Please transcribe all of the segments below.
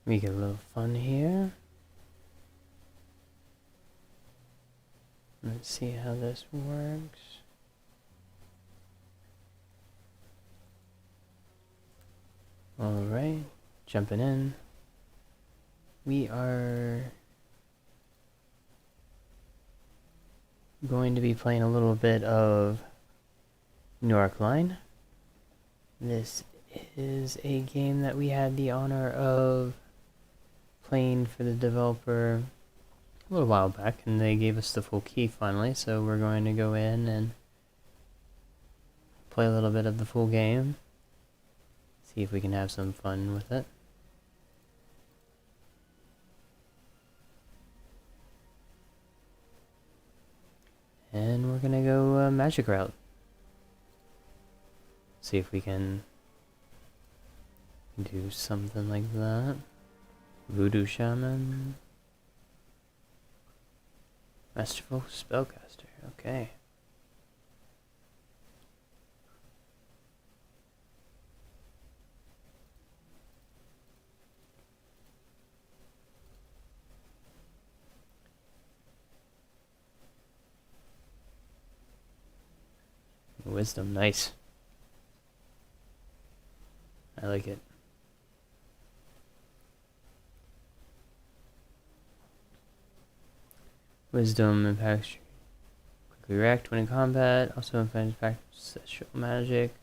Make it a little fun here. Let's see how this works. Alright, jumping in. We are going to be playing a little bit of New York Line. This is a game that we had the honor of playing for the developer a little while back, and they gave us the full key finally, so we're going to go in and play a little bit of the full game, see if we can have some fun with it. And we're gonna go magic route. See if we can do something like that. Voodoo Shaman. Masterful Spellcaster, okay. Wisdom, nice. I like it. Wisdom impacts quickly react when in combat, also impacts special magic.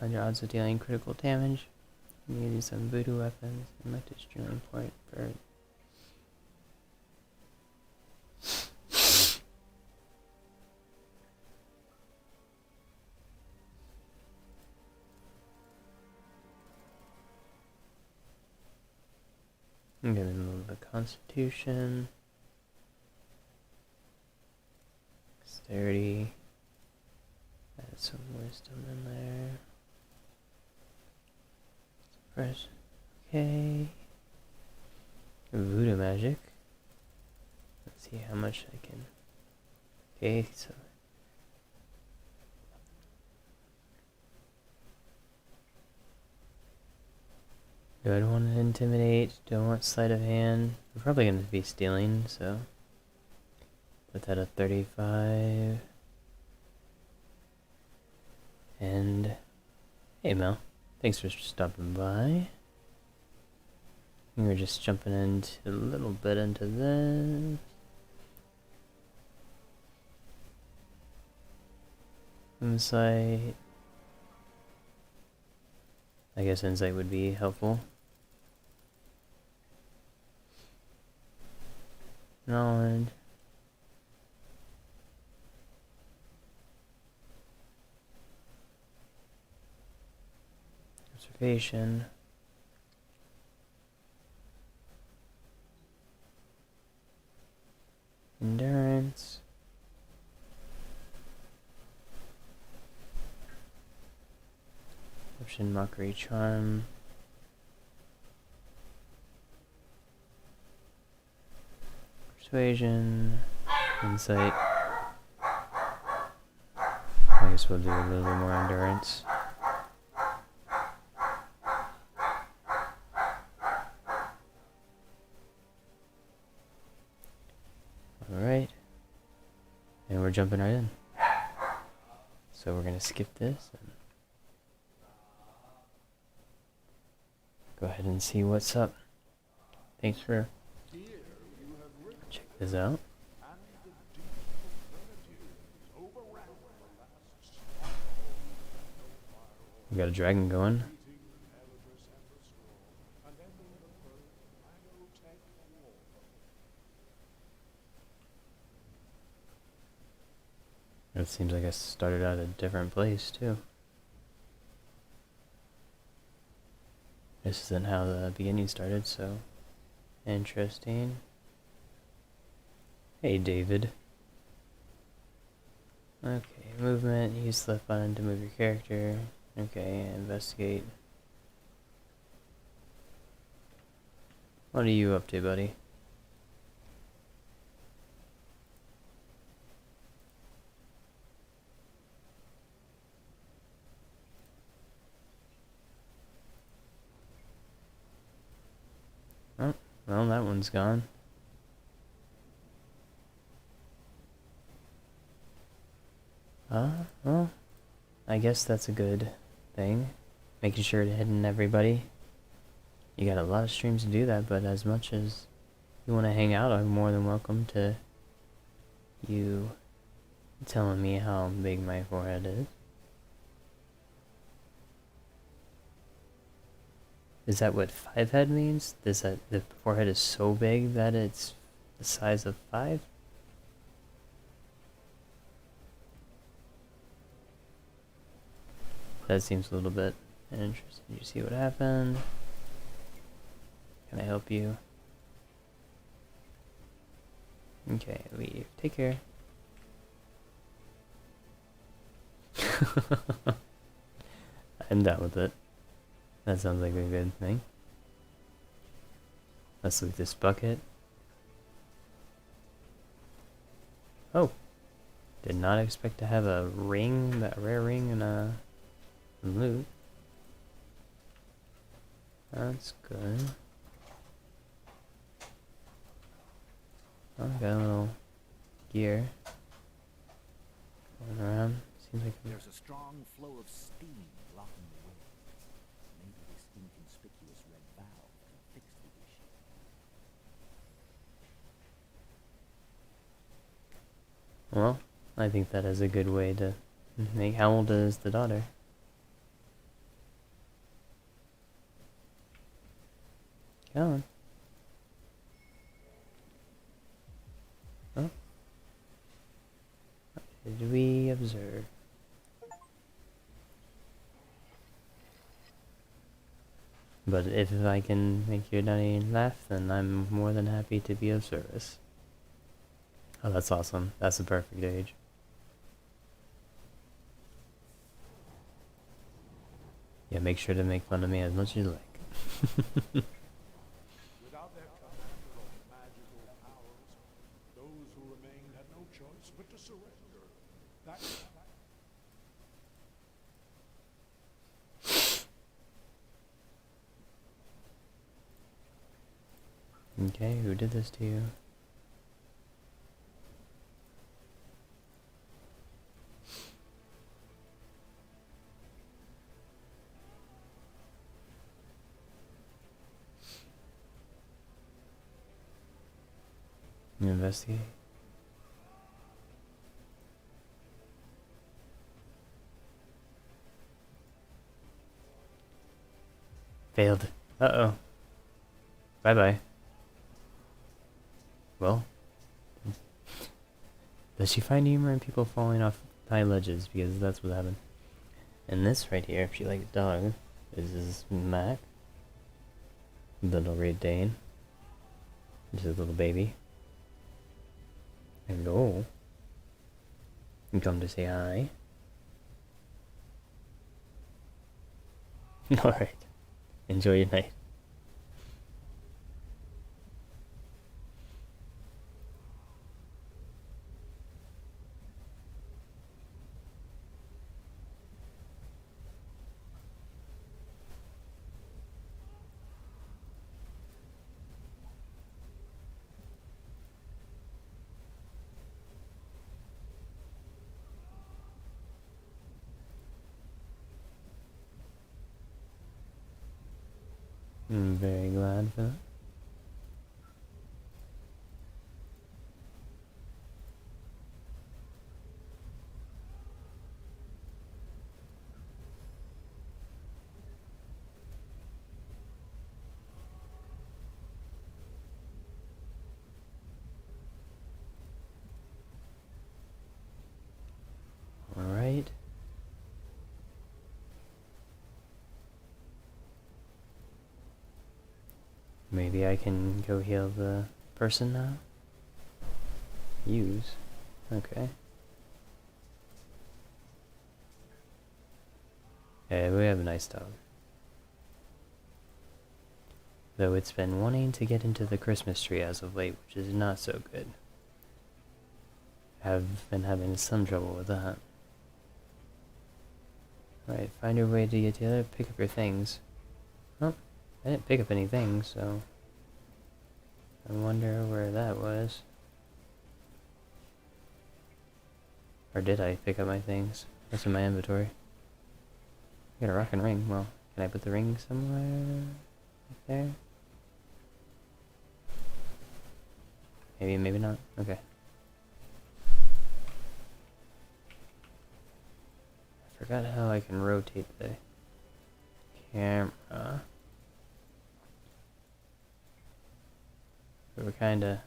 On your odds of dealing critical damage. You can use some voodoo weapons. Select a streaming point for I'm gonna move the Constitution. Dexterity. Add some wisdom in there. Suppress. Okay. Voodoo magic. Let's see how much I can. Okay, so. Don't want to intimidate, don't want sleight of hand. We're probably going to be stealing, so. Put that at 35. And hey Mel, thanks for stopping by. We're just jumping into a little bit into this. Insight. I guess insight would be helpful. Knowledge. Observation. Endurance. Option, mockery, charm. Persuasion. Insight. I guess we'll do a little more endurance. Alright. And we're jumping right in. So we're going to skip this and go ahead and see what's up. Thanks for check this out. We got a dragon going. It seems like I started out at a different place too. This isn't how the beginning started, so interesting. Hey David. Okay, movement, use the left button to move your character. Okay, investigate. What are you up to, buddy? that one's gone. Well, I guess that's a good thing. Making sure to hidden everybody. You got a lot of streams to do that, but as much as you want to hang out, I'm more than welcome to you telling me how big my forehead is. Is that what 5 head means? Is that the forehead is so big that it's the size of 5? That seems a little bit interesting. Did you see what happened? Can I help you? Okay, leave. Take care. I'm down with it. That sounds like a good thing. Let's loot this bucket. Oh! Did not expect to have a ring, that rare ring, and a loot. That's good. Oh, got a little gear going around. Seems like there's a strong flow of steam blocking the way. Maybe this inconspicuous red valve can fix the issue. Well, I think that is a good way to make. How old is the daughter? Come on. Oh. What did we observe? But if I can make your daddy laugh, then I'm more than happy to be of service. Oh, that's awesome. That's the perfect age. Yeah, make sure to make fun of me as much as you like. Without their collateral magical powers, those who remained had no choice but to surrender. Okay, who did this to you? You investigate? Failed. Uh-oh. Bye-bye. Well. Does she find humor in people falling off high ledges? Because that's what happened. And this right here, if she likes dog, is Mac. Little Great Dane. Just a little baby. Hello. You come to say hi. Alright. Enjoy your night. I'm very glad for that. Alright. Maybe I can go heal the person now? Use. Okay. Yeah, we have a nice dog. Though it's been wanting to get into the Christmas tree as of late, which is not so good. Have been having some trouble with that. Alright, find your way to get together, pick up your things. Oh, I didn't pick up any things, so... I wonder where that was. Or did I pick up my things? What's in my inventory? I got a rock and ring. Well, can I put the ring somewhere? Up there? Maybe, maybe not. Okay. I forgot how I can rotate the camera. We were kinda...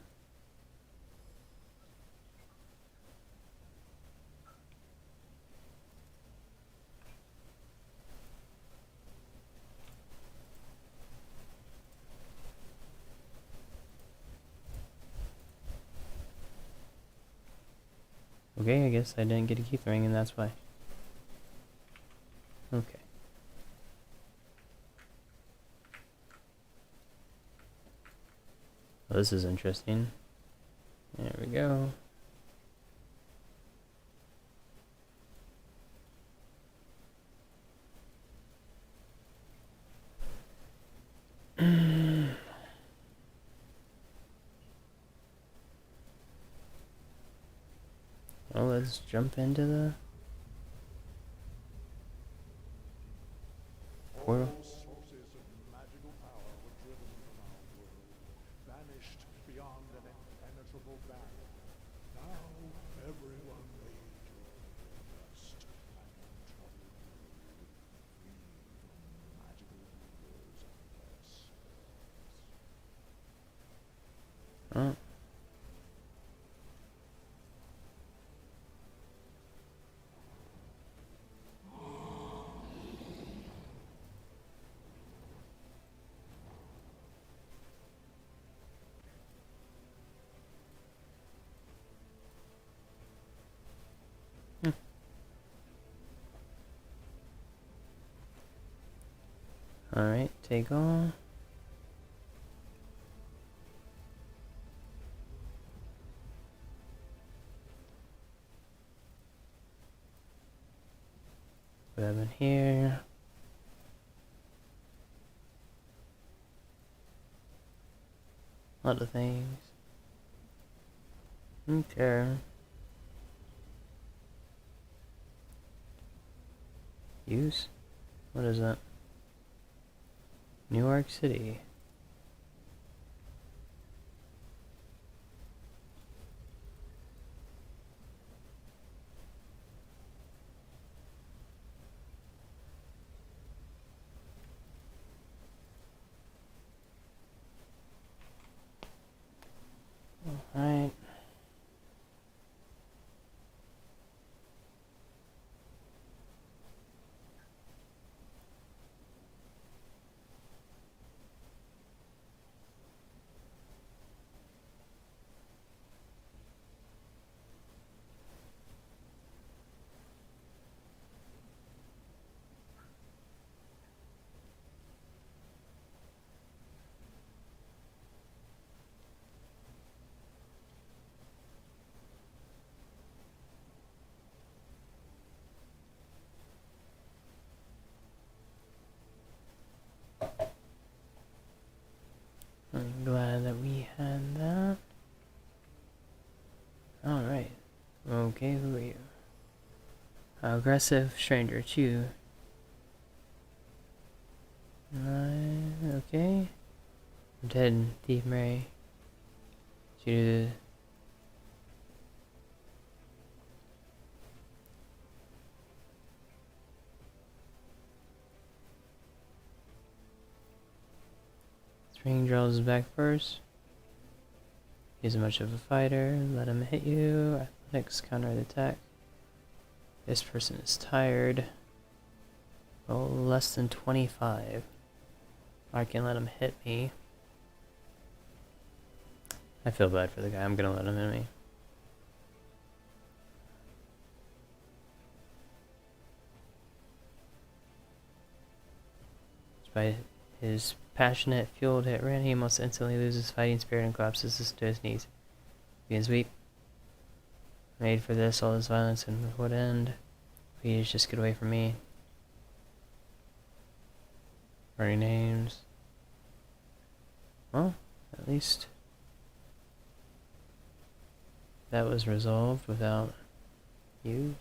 Okay, I guess I didn't get to keep the ring and that's why. Okay. Well, this is interesting. There we go. Well, let's jump into the portal. All sources of magical power were driven from our world, banished beyond an impenetrable barrier. Now everyone may enjoy rest and untroubled mood, free from magical rulers and their sorrows. Oh. Alright, take all. What have in here? A lot of things. Okay. Use? What is that? New York City. Alright. I'm glad that we had that. Alright. Okay, who are you? Aggressive stranger, too. Okay. Dead Thief Mary. To Spring draws back first. He's much of a fighter. Let him hit you. Athletics counter the attack. This person is tired. Oh, less than 25. I can let him hit me. I feel bad for the guy. I'm gonna let him hit me. Despite his passionate, fueled hit run, he almost instantly loses fighting spirit and collapses to his knees. He is weak. Made for this, all this violence and would end. Please just get away from me. Party names. Well, at least that was resolved without use.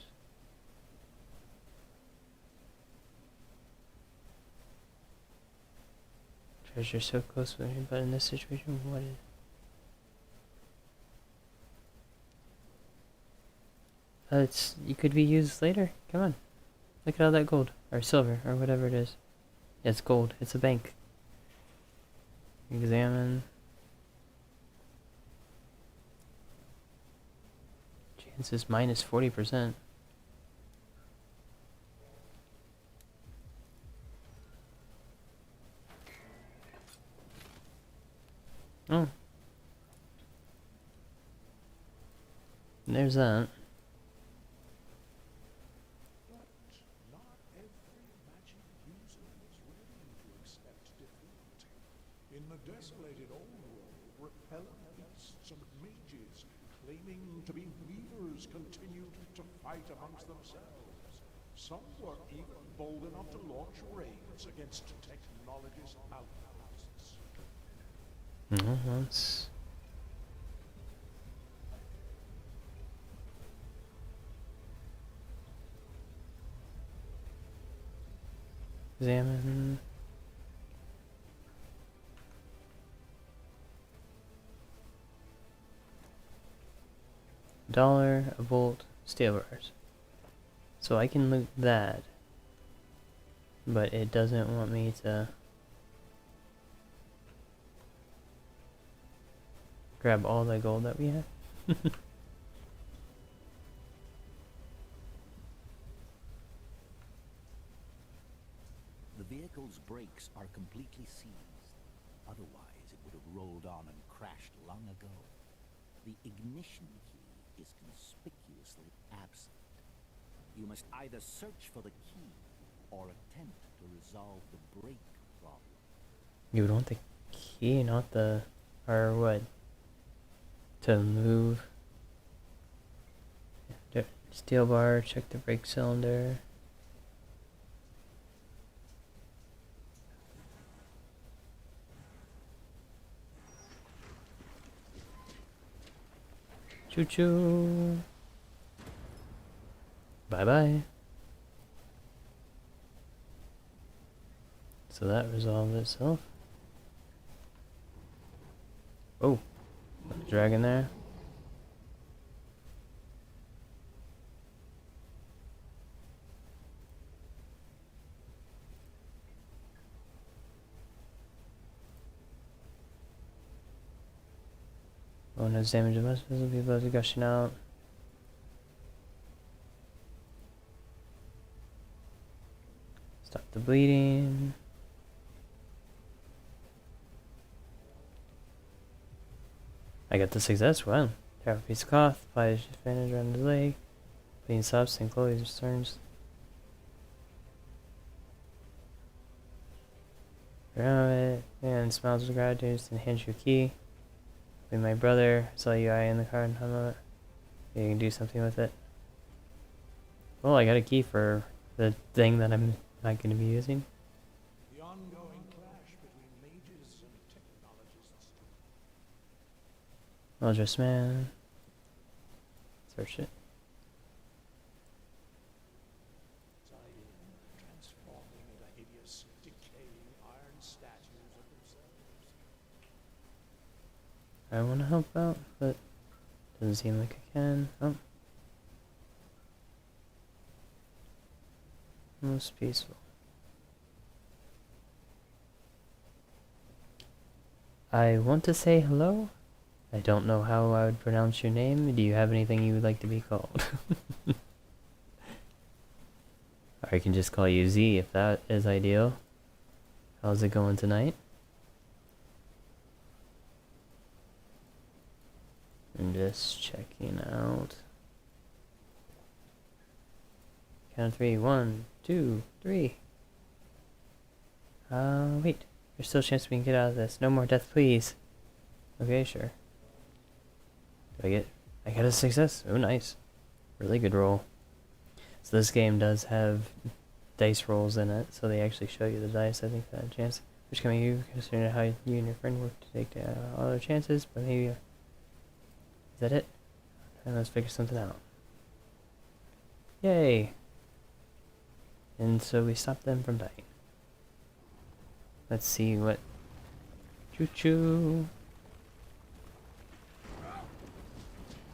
Treasure so close with me, but in this situation, what is... you could be used later. Come on. Look at all that gold. Or silver, or whatever it is. Yeah, it's gold. It's a bank. Examine. Chances minus 40%. Oh. There's that. But not every magic user is ready to accept defeat. In the desolated old world, repellent beasts and mages claiming to be weavers continued to fight amongst themselves. Some were even bold enough to launch raids against technologist outposts. That's... Examine. $1, a bolt, steel bars. So I can loot that, but it doesn't want me to grab all the gold that we have. The vehicle's brakes are completely seized. Otherwise, it would have rolled on and crashed long ago. The ignition key is conspicuously absent. You must either search for the key or attempt to resolve the brake problem. You would want the key, not the... or what? To move. Steel bar, check the brake cylinder. Choo choo. Bye bye. So that resolved itself. Oh, dragon there. Bonus damage of us will be blood gushing out. Stop the bleeding. I got the success. Wow. Tear off a piece of cloth, apply a bandage around the leg, clean stops and Chloe's turns. Around it, and smiles with gratitude and hands you a key. With my brother, saw you eye in the car and hung on it. You can do something with it. Well, I got a key for the thing that I'm not going to be using. The ongoing clash between mages and technologists. Well, just man. Search it. Transforming into hideous, decaying iron statues of themselves. I want to help out, but doesn't seem like I can. Oh. Most peaceful. I want to say hello. I don't know how I would pronounce your name. Do you have anything you would like to be called? Or I can just call you Z if that is ideal. How's it going tonight? I'm just checking out. Count of 3. 1, 2, 3. Wait. There's still a chance we can get out of this. No more death, please. Okay, sure. I got a success. Oh, nice. Really good roll. So this game does have dice rolls in it, so they actually show you the dice. I think that chance. Which coming you, considering how you and your friend work to take other chances, but maybe... is that it? And let's figure something out. Yay! And so we stop them from dying. Let's see what... Choo choo!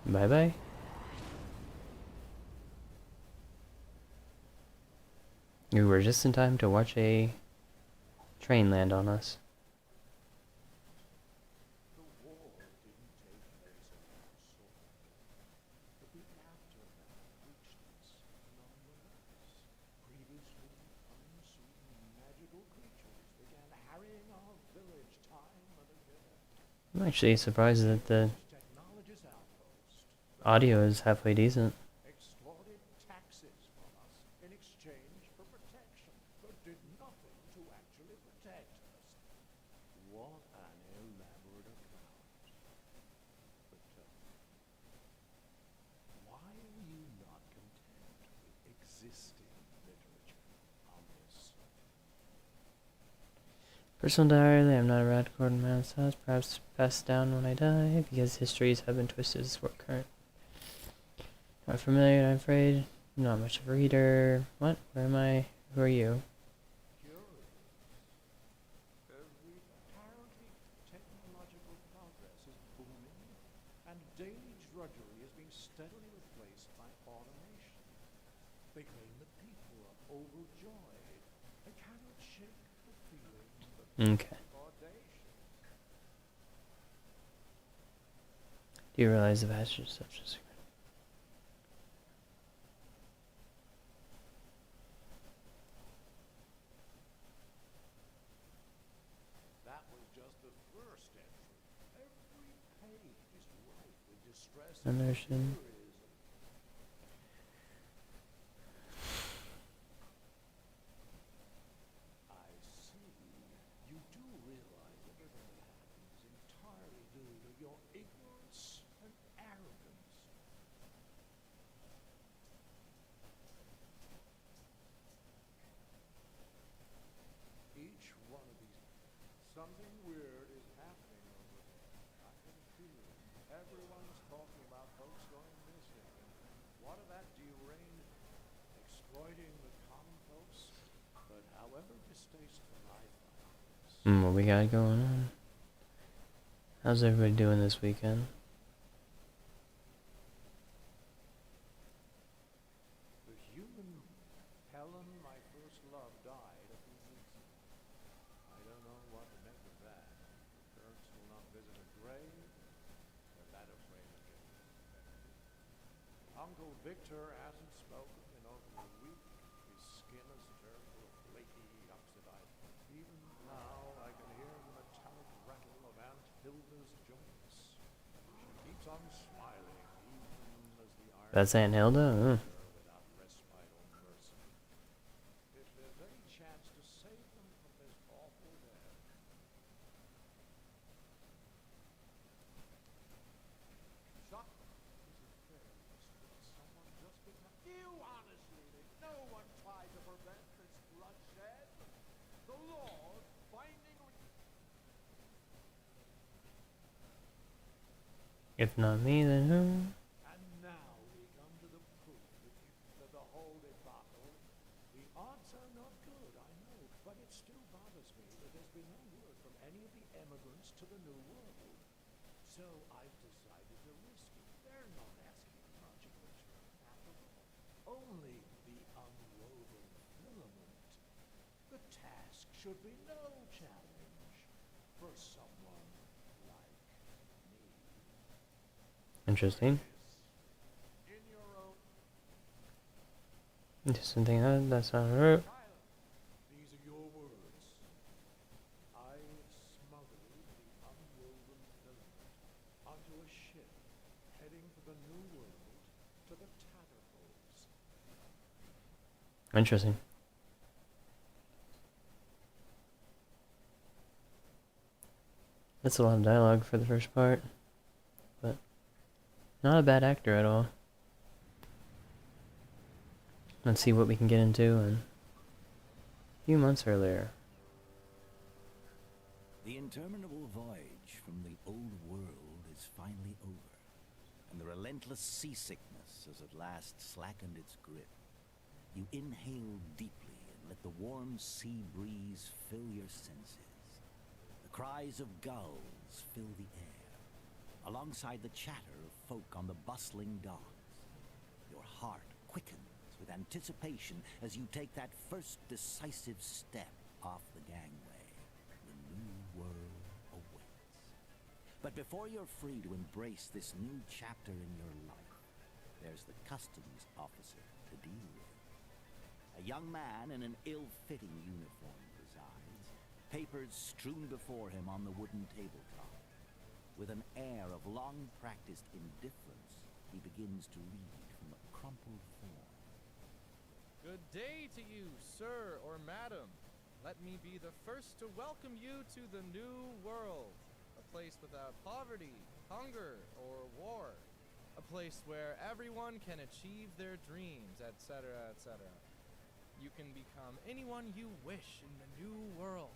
Bye bye. We were just in time to watch a train land on us. The war didn't take place in our sword, but the aftermath reached us nonetheless. Previously unseen magical creatures began harrying our village time and again. I'm actually surprised that the Technology's outpost audio is halfway decent. extorted taxes from us in exchange for protection, but did nothing to actually protect us. What an elaborate account. But tell me, why are you not content with existing literature on this? Personal diary, I'm not allowed to record in my own thoughts, perhaps passed down when I die, because histories have been twisted to support current. Not familiar, I'm afraid. Not much of a reader. What? Where am I? Who are you? Curious. Apparently, technological progress is booming, and daily drudgery is being steadily replaced by automation. They claim that people are overjoyed. I cannot shake the feeling that Okay. audacious. Do you realize the passage is such a secret? That was just the first entry. Every page is rife with distress and Immersion. heroism. I see. You do realize everything that happened is entirely due to your ignorance and arrogance. Each one of these, something weird is happening over there. I can feel it. Everyone's talking about folks going missing. And what of that deranged exploiting the common folks? But however distasteful I find this, What we got going on? How's everybody doing this weekend? the human Helen, my first love, died a few weeks ago. I don't know what to make of that. Her parents will not visit her grave. They're that afraid of getting infected. Uncle Victor hasn't spoken in over a week. His skin has turned to a flaky, oxidized. Even now, I can hear the metallic rattle of Aunt Hilda's joints. She keeps on smiling, even as the iron That's Aunt Hilda? her without respite or mercy. If there's any chance to save them from this awful death. Shut isn't fair. Someone just become. You honestly think no one tried to prevent this bloodshed? The Lord finding. If not me, then who? And now we come to the proof that the whole debacle. The odds are not good, I know, but it still bothers me that there's been no word from any of the emigrants to the New World. So I've decided to risk it. They're not asking much in return, after all. Only the unwoven filament. The task should be no challenge for someone like me. Interesting. In your own Just something that's not right. silence. These are your words. I smuggled the unwoven filament onto a ship heading for the New World to the Tatterfolds. Interesting. That's a lot of dialogue for the first part, but not a bad actor at all. Let's see what we can get into in a few months earlier. The interminable voyage from the old world is finally over. and the relentless seasickness has at last slackened its grip. You inhale deeply and let the warm sea breeze fill your senses. The cries of gulls fill the air, alongside the chatter of folk on the bustling docks. Your heart quickens with anticipation as you take that first decisive step off the gangway. The new world awaits. But before you're free to embrace this new chapter in your life, there's the customs officer to deal with. A young man in an ill-fitting uniform presides, papers strewn before him on the wooden tabletop. With an air of long-practiced indifference, he begins to read from a crumpled form. Good day to you, sir or madam. Let me be the first to welcome you to the new world. A place without poverty, hunger, or war. A place where everyone can achieve their dreams, etc., etc. You can become anyone you wish in the new world.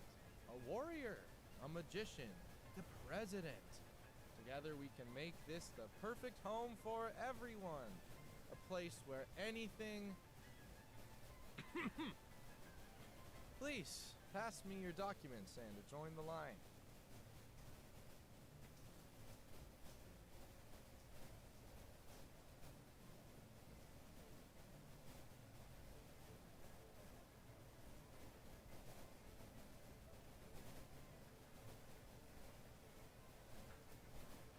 A warrior, a magician, the president. Together we can make this the perfect home for everyone. A place where anything... Please, pass me your documents and join the line.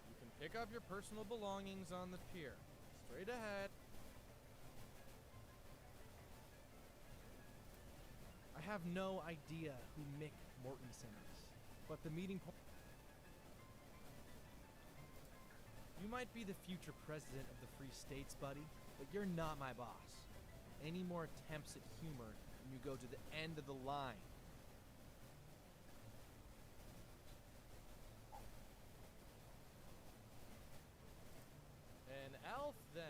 You can pick up your personal belongings on the pier. Straight ahead. I have no idea who Mick Mortensen is, but the meeting point... You might be the future president of the Free States, buddy, but you're not my boss. Any more attempts at humor, and you go to the end of the line. An elf, then.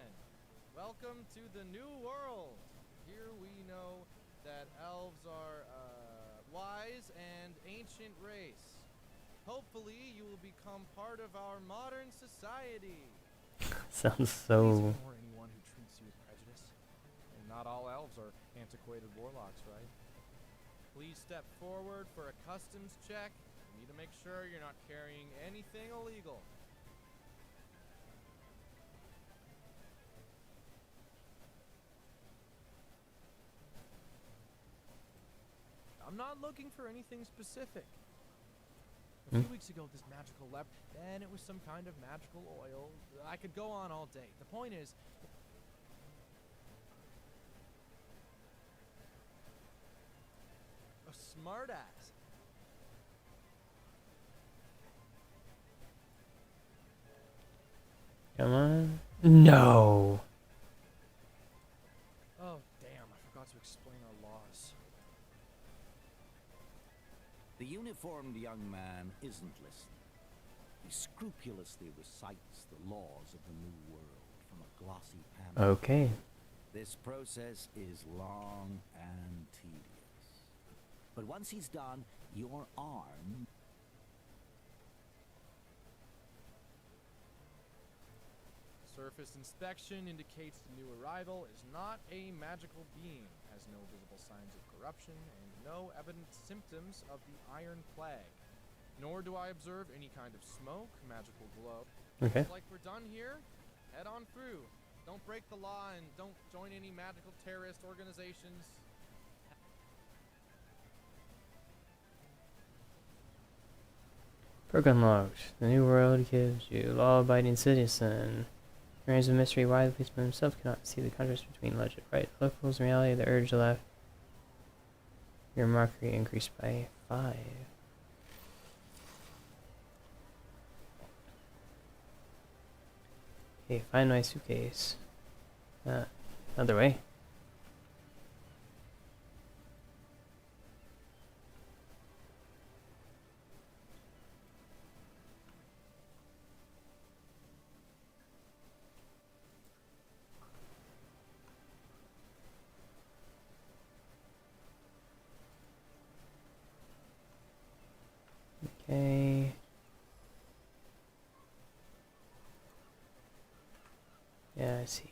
Welcome to the new world. Here we know that elves are wise and ancient race. Hopefully you will become part of our modern society. Sounds Please so... ignore anyone who treats you with prejudice. And not all elves are antiquated warlocks, right? Please step forward for a customs check. You need to make sure you're not carrying anything illegal. I'm not looking for anything specific. A few weeks ago, this magical then it was some kind of magical oil. I could go on all day. The point is, a smartass. Come on. No! Oh, damn, I forgot to explain our laws. The uniformed young man isn't listening. He scrupulously recites the laws of the new world from a glossy panel. Okay. This process is long and tedious. But once he's done, your arm... Surface inspection indicates the new arrival is not a magical being, has no visible signs of corruption, and no evident symptoms of the Iron Plague. Nor do I observe any kind of smoke, magical glow. Okay. Looks like we're done here. Head on through. Don't break the law and don't join any magical terrorist organizations. Perk unlocked. The new world gives you law-abiding citizen. Remains a mystery why the policeman himself cannot see the contrast between legend, right? Locals and reality, the urge to laugh. Your mockery increased by 5. Okay, find my suitcase. Other way. Okay. I see.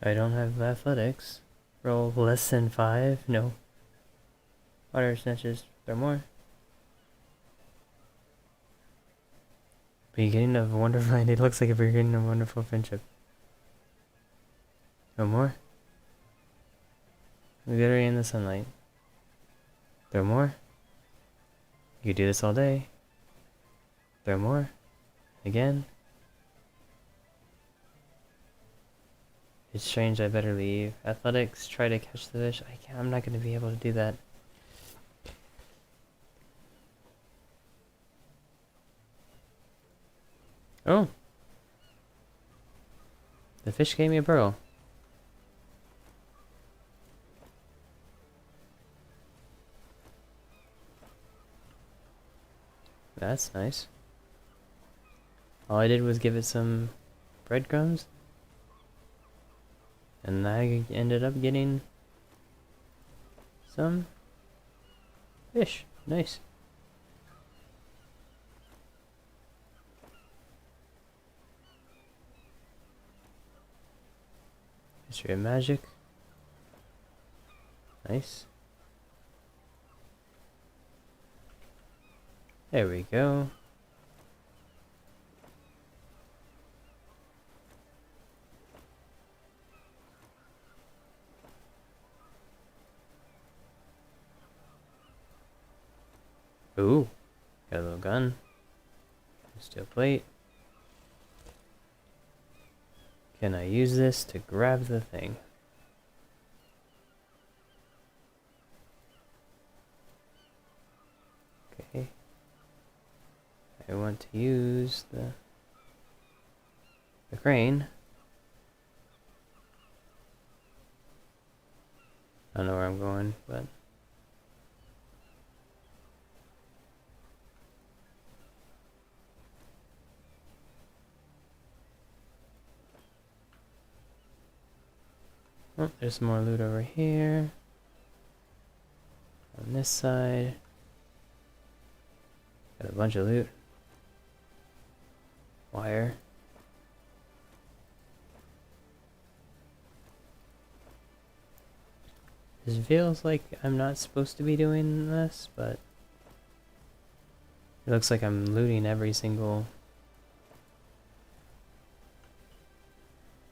I don't have athletics. Roll less than 5? No. Water snatches. Throw more. Beginning of wonderful. It looks like a beginning of wonderful friendship. No more. Glittery in the sunlight. Throw more. You do this all day. Throw more. Again. It's strange, I better leave. Athletics, try to catch the fish. I'm not going to be able to do that. Oh! The fish gave me a pearl. That's nice. All I did was give it some breadcrumbs. And I ended up getting some fish. Nice. History of magic. Nice. There we go. Ooh, got a little gun. Steel plate. Can I use this to grab the thing? Okay. I want to use the crane. I don't know where I'm going, but oh, there's some more loot over here. On this side. Got a bunch of loot. Wire. This feels like I'm not supposed to be doing this, but it looks like I'm looting every single...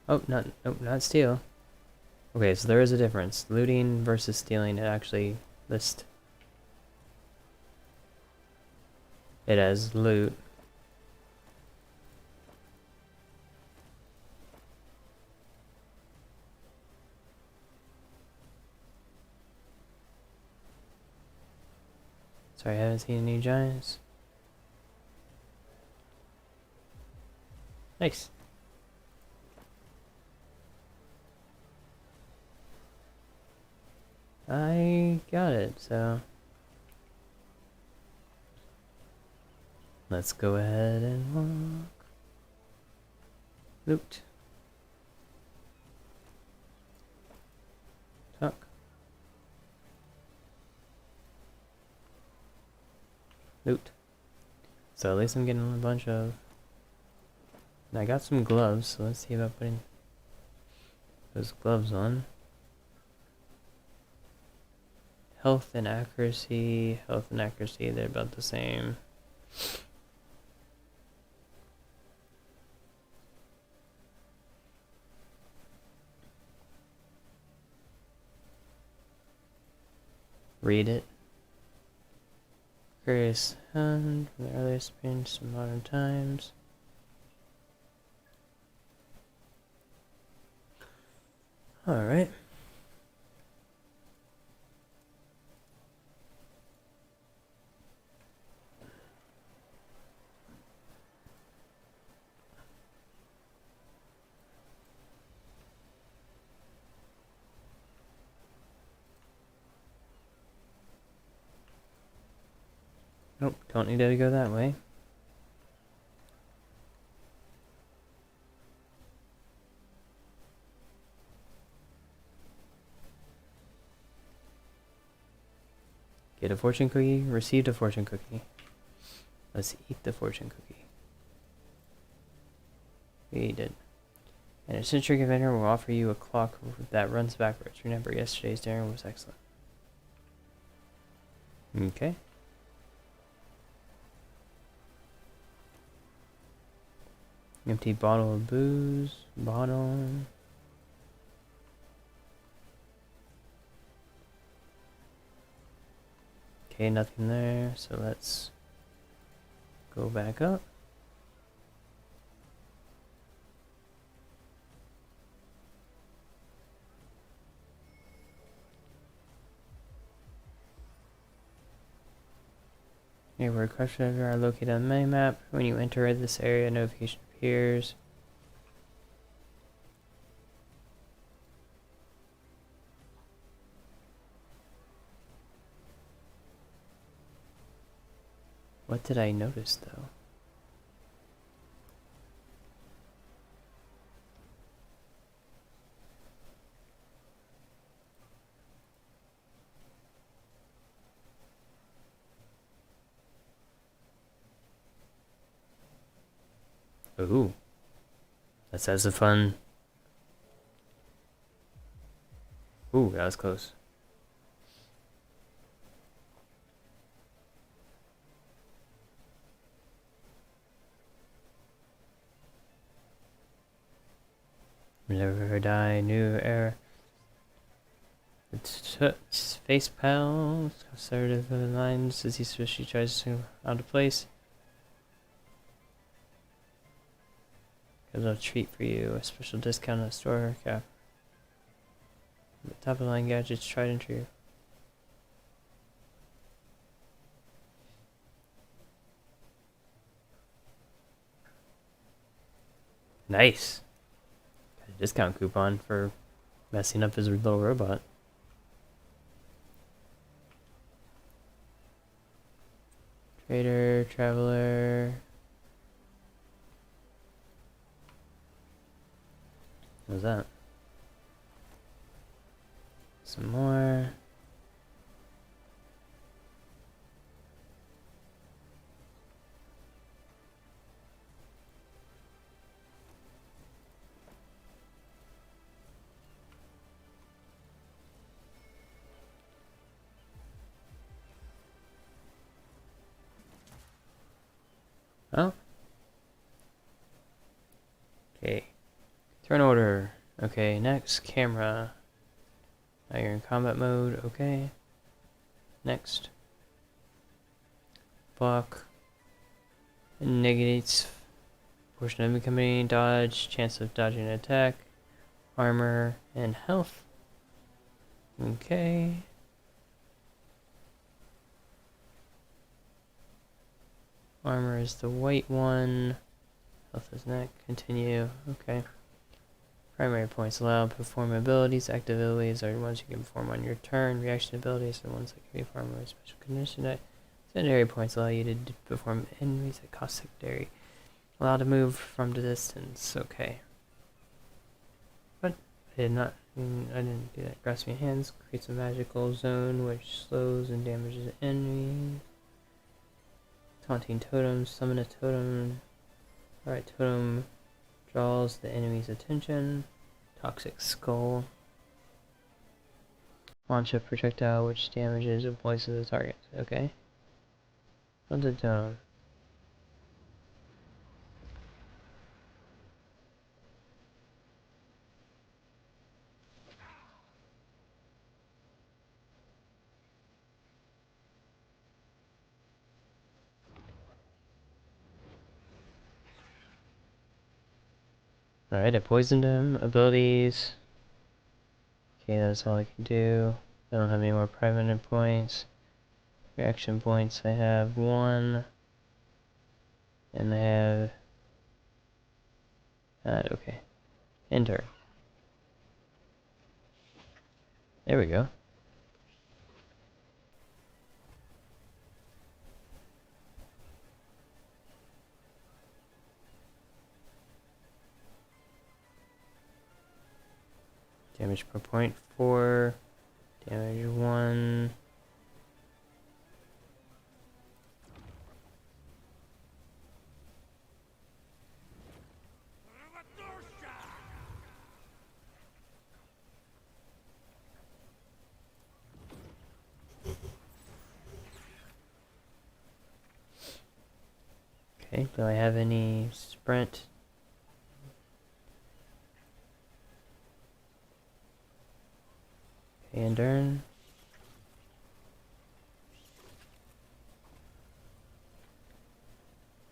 Oh, not steal. Okay, so there is a difference. Looting versus stealing, it actually lists it as loot. Sorry, I haven't seen any giants. Nice. I got it, so let's go ahead and walk. Loot. Talk. Loot. So at least I'm getting a bunch of... And I got some gloves, so let's see about putting those gloves on. Health and accuracy, they're about the same. Read it. Curious Hand from the earliest experience in modern times. Alright. Nope, don't need to go that way. Get a fortune cookie, received a fortune cookie. Let's eat the fortune cookie. We did. An eccentric inventor will offer you a clock that runs backwards. Remember, yesterday's dinner was excellent. Okay. Empty bottle of booze. Bottle. Okay, nothing there, so let's go back up. Neighborhood questions are located on the mini-map. When you enter this area, a notification appears. What did I notice, though? Ooh. That's a fun... Ooh, that was close. Never die, new era. It's face pal. Conservative lines as he especially tries to out of place. Got a treat for you, a special discount at the store cap. Top of the line gadgets tried and true. Nice. Got a discount coupon for messing up his little robot. Trader, traveler. What was that? Some more. Oh. Okay. Turn order. Okay, next, camera. Now you're in combat mode. Okay. Next. Block. Negates portion of incoming dodge, chance of dodging an attack, armor, and health. Okay. Armor is the white one. Health is neck. Continue. Okay. Primary points allow perform abilities. Active abilities are the ones you can perform on your turn. Reaction abilities are the ones that can be performed with special condition. Secondary points allow you to perform enemies that cost secondary. Allow to move from the distance. Okay. But I didn't do that. Grasping hands creates a magical zone which slows and damages enemies. Taunting totems. Summon a totem. Alright, totem draws the enemy's attention. Toxic skull. Launch a projectile which damages and poisons the target. Okay. What's a totem? Alright, I poisoned him. Abilities. Okay, that's all I can do. I don't have any more private points. Reaction points, I have 1. And I have that. Okay. Enter. There we go. Damage per point 4. Damage 1. Okay, do I have any sprint? Okay, Endurn.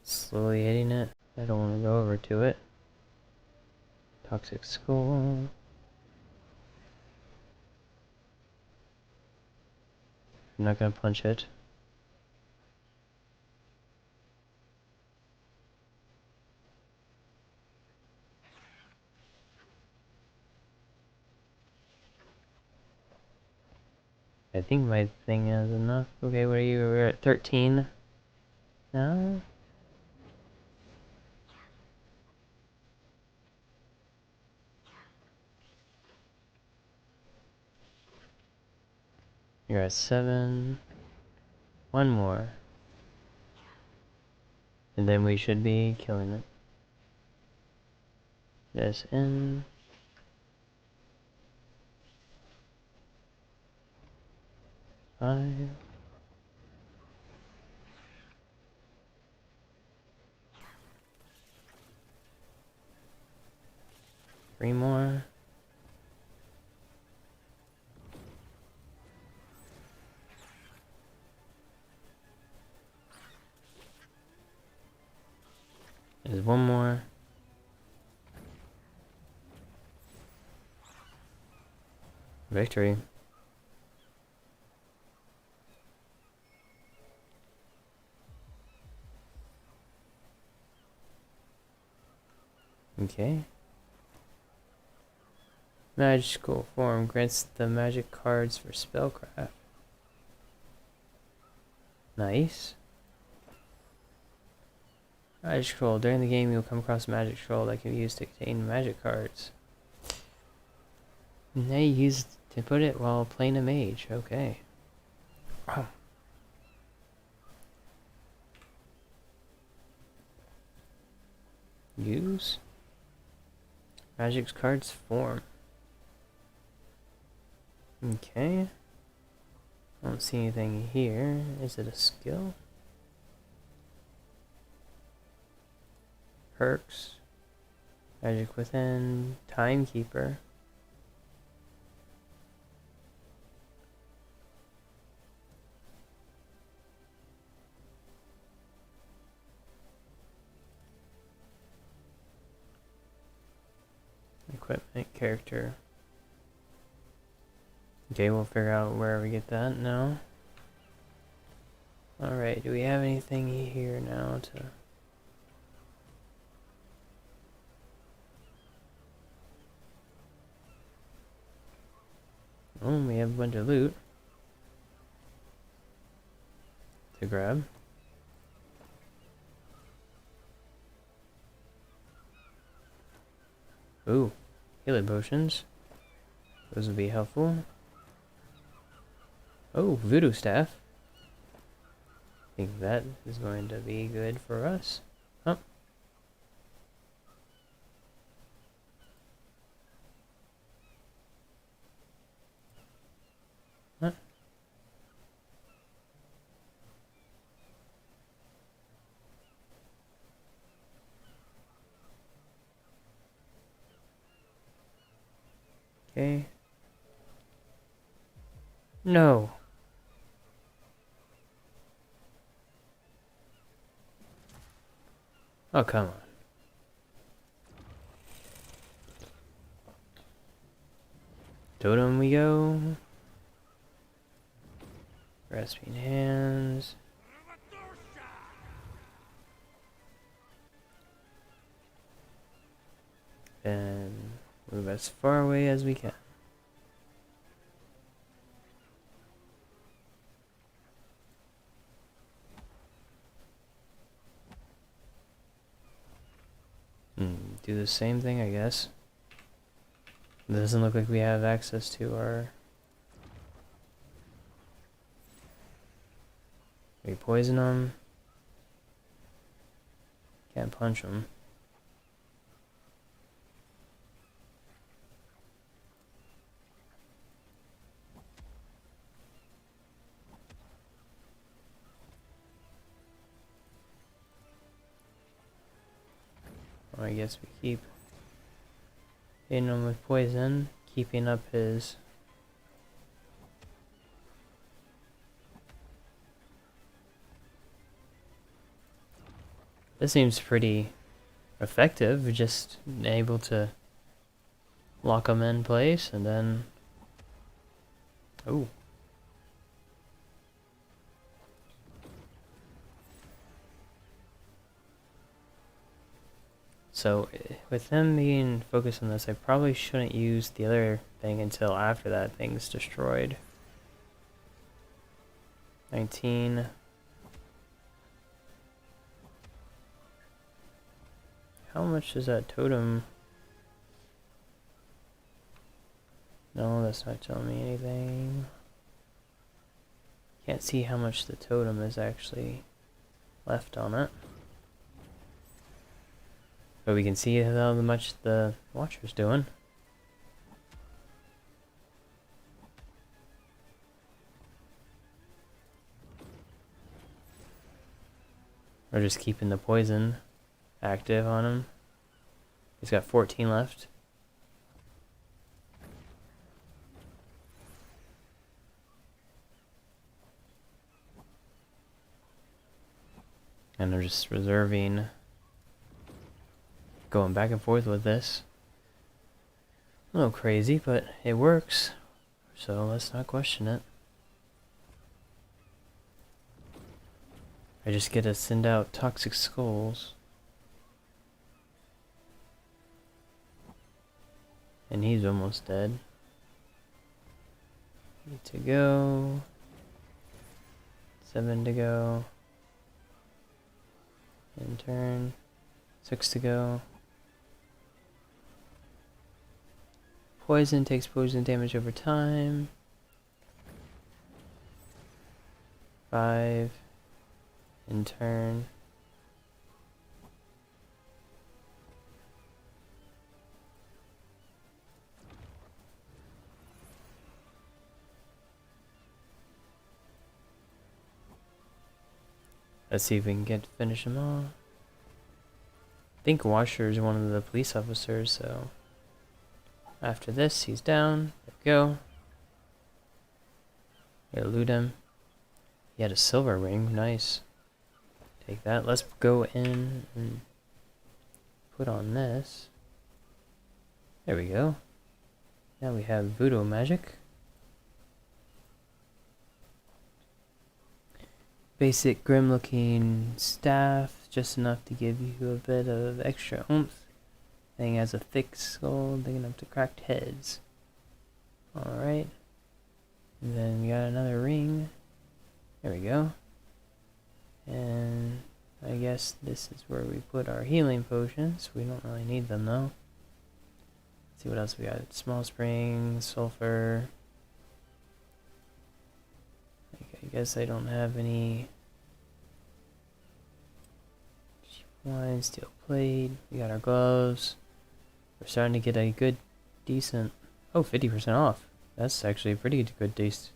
Slowly hitting it. I don't want to go over to it. Toxic Skull. I'm not gonna punch it. I think my thing is enough. Okay, what are you? We're at 13 now? You're at 7. One more. And then we should be killing it. Yes, in. 5. 3 more. There's 1 more. Victory. Okay. Magical form grants the magic cards for spellcraft. Nice. Magic scroll. During the game, you'll come across a magic scroll that can be used to contain magic cards. Now you use to put it while playing a mage. Okay. Oh. Use magic cards form. Okay. I don't see anything here. Is it a skill? Perks. Magic within. Timekeeper. Equipment character. Okay, we'll figure out where we get that now. Alright, do we have anything here now to... Oh, we have a bunch of loot to grab. Ooh, healing potions. Those would be helpful. Oh, voodoo staff. I think that is going to be good for us. Oh. Huh. Okay. No. Oh, come on. Totem we go. Grasping hands. And move as far away as we can. Do the same thing, I guess. It doesn't look like we have access to our... We poison them. Can't punch them. Well, I guess we keep hitting him with poison, keeping up his... This seems pretty effective, just able to lock them in place and then... Ooh. So, with them being focused on this, I probably shouldn't use the other thing until after that thing's destroyed. 19. How much does that totem... No, that's not telling me anything. Can't see how much the totem is actually left on it. But we can see how much the Watcher's doing. We're just keeping the poison active on him. He's got 14 left. And I'm just reserving, going back and forth with this. A little crazy, but it works, so let's not question it. I just get to send out toxic skulls. And he's almost dead. 8 to go. 7 to go. In turn. 6 to go. Poison takes poison damage over time. 5. In turn. Let's see if we can finish him off. I think Washer is one of the police officers, so after this he's down. There we go. Gotta loot him. He had a silver ring, nice. Take that. Let's go in and put on this. There we go. Now we have voodoo magic. Basic grim looking staff, just enough to give you a bit of extra oomph. Thing has a thick skull, big enough to crack heads. Alright. And then we got another ring. There we go. And I guess this is where we put our healing potions. We don't really need them though. Let's see what else we got. Small spring, sulfur. I guess I don't have any wine, steel plate. We got our gloves. We're starting to get a good, decent... Oh, 50% off. That's actually a pretty good taste.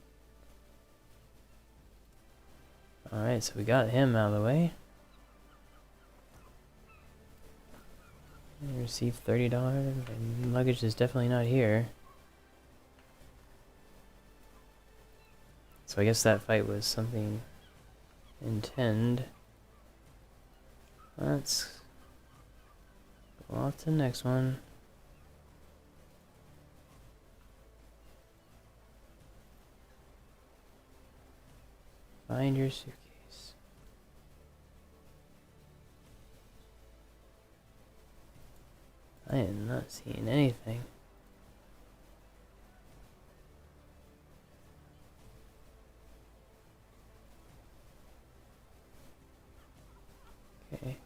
Alright, so we got him out of the way. We received $30. And luggage is definitely not here. So I guess that fight was something intend. Let's go off to the next one. Find your suitcase. I am not seeing anything. Okay.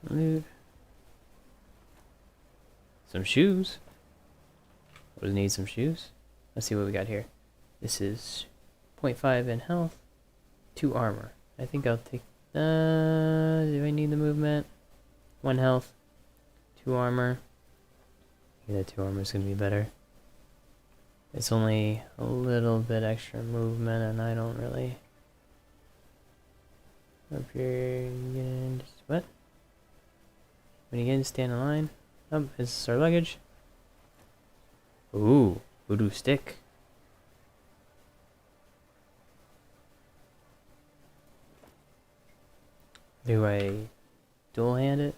Loot. Some shoes. Would need some shoes. Let's see what we got here. This is 0.5 in health, 2 armor. I think I'll take. Do I need the movement? 1 health, 2 armor. Yeah, that 2 armor is gonna be better. It's only a little bit extra movement, and I don't really. Up here, again, what? When you get in, stand in line. Oh, is this our luggage? Ooh, voodoo stick. Do I dual hand it?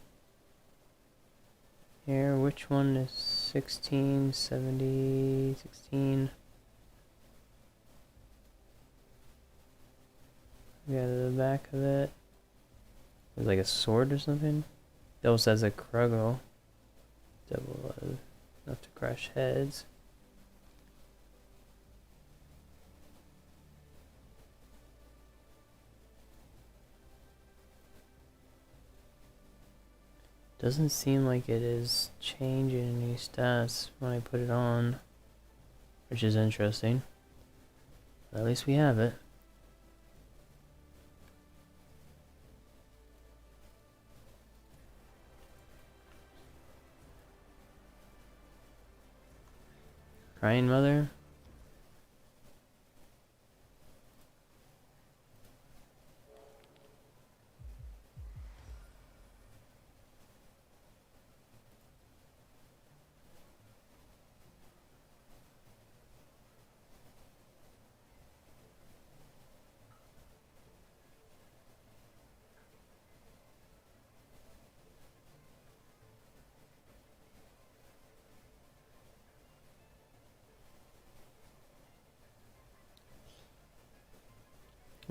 Here, which one is 16, 70, 16? Yeah, the back of it. It's like a sword or something. It also has a Kruggle. Double enough to crush heads. Doesn't seem like it is changing any stats when I put it on, which is interesting. But at least we have it. Crying mother.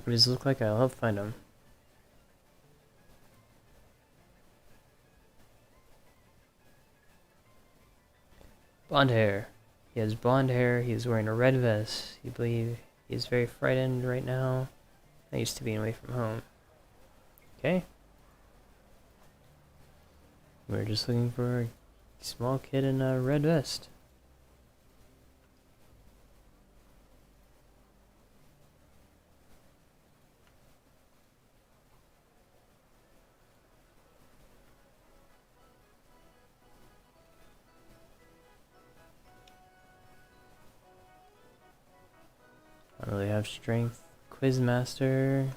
What does it look like? I'll help find him. Blonde hair. He has blonde hair. He is wearing a red vest. You believe he is very frightened right now. Not used to being away from home. Okay. We're just looking for a small kid in a red vest. I don't really have strength. Quizmaster.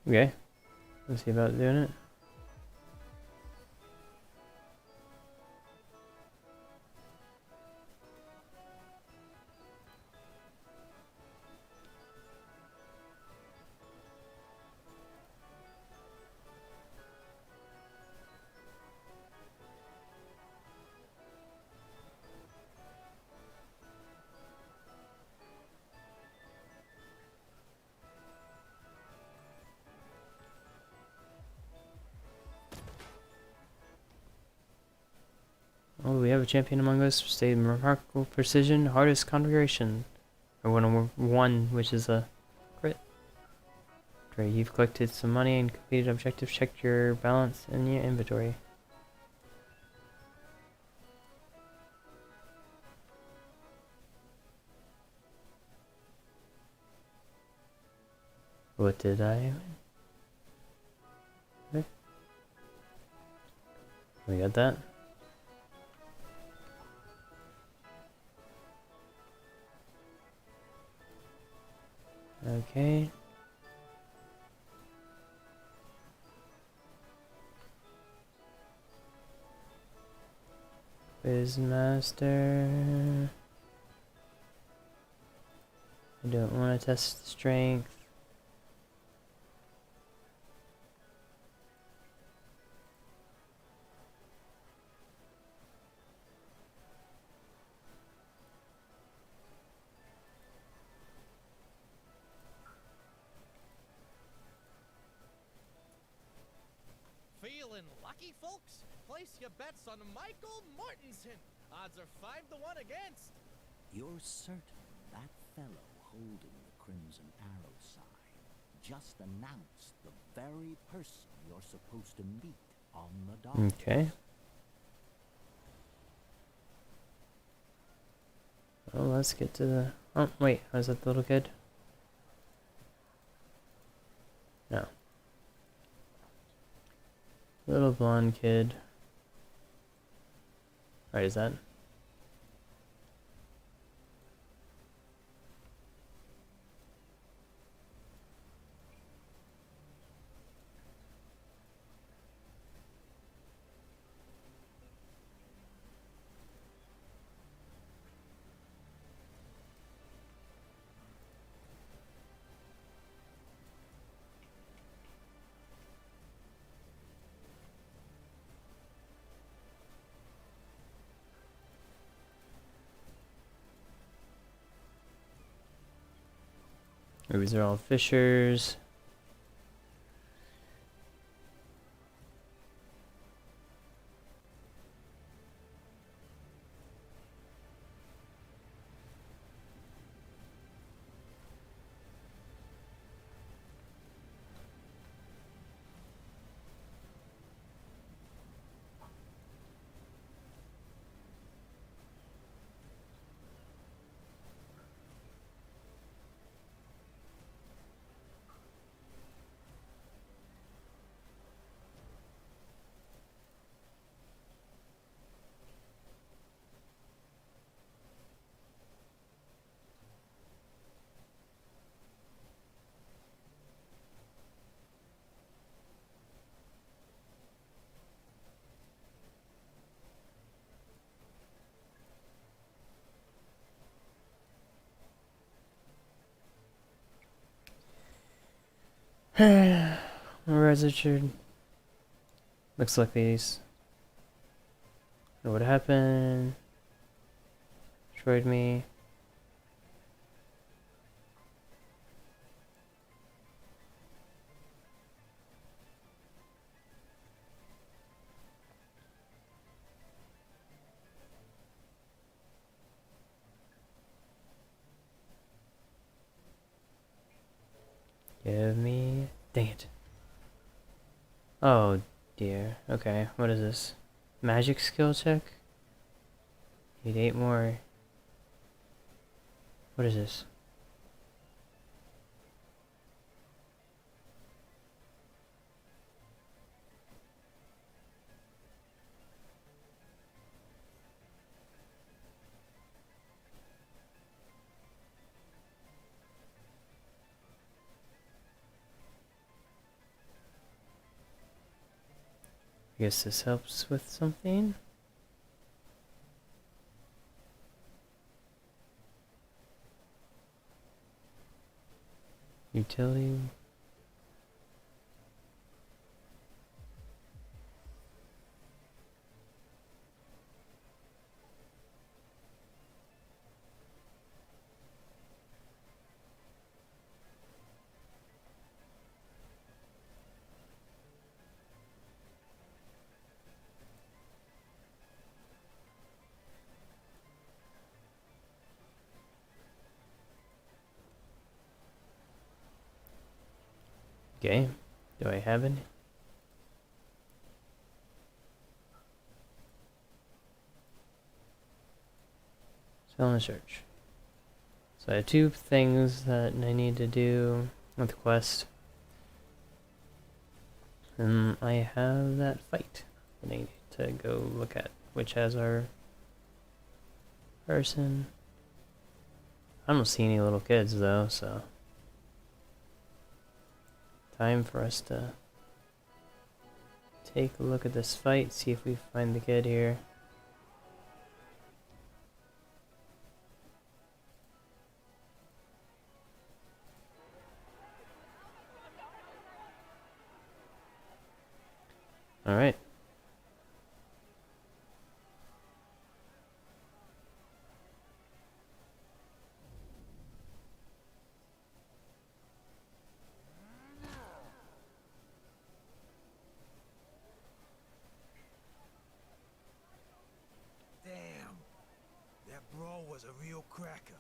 Okay. Let's see about doing it. Oh, we have a champion among us. Stayed remarkable precision, hardest configuration. Or 101, which is a crit. Great, you've collected some money and completed objectives. Check your balance in your inventory. What did I win? Okay. We got that. Okay. Quizmaster. I don't want to test strength. feeling lucky, folks? Place your bets on Michael Mortensen. Odds are 5 to 1 against. You're certain that fellow holding the Crimson Arrow sign just announced the very person you're supposed to meet on the dock? Okay. Well, let's get to the... Oh, wait. Was that the little kid? No. Little blonde kid. Right, is that? These are all fishers. Registered. Looks like these. What happened? Destroyed me. Give me... Dang it. Oh dear. Okay, what is this? Magic skill check? Need 8 more. What is this? I guess this helps with something? Utility. Okay. Do I have any? Sell and search. So I have 2 things that I need to do with the quest. And I have that fight that I need to go look at, which has our person. I don't see any little kids though, so time for us to take a look at this fight, see if we find the kid here. Alright. was a real cracker.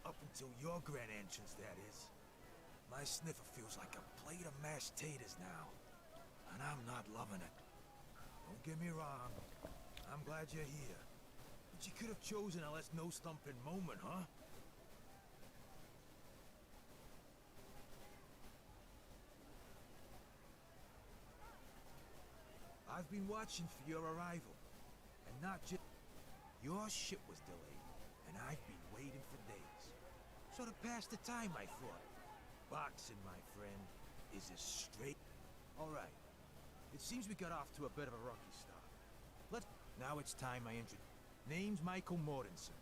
Up until your grand entrance, that is. My sniffer feels like a plate of mashed taters now. And I'm not loving it. Don't get me wrong. I'm glad you're here. But you could have chosen a less no-stumping moment, huh? I've been watching for your arrival. And not just... Your ship was delayed. And I've been waiting for days. Sort of pass the time, I thought. Boxing, my friend, is as straight... Alright. It seems we got off to a bit of a rocky start. Now it's time I introduce... Name's Michael Mortensen.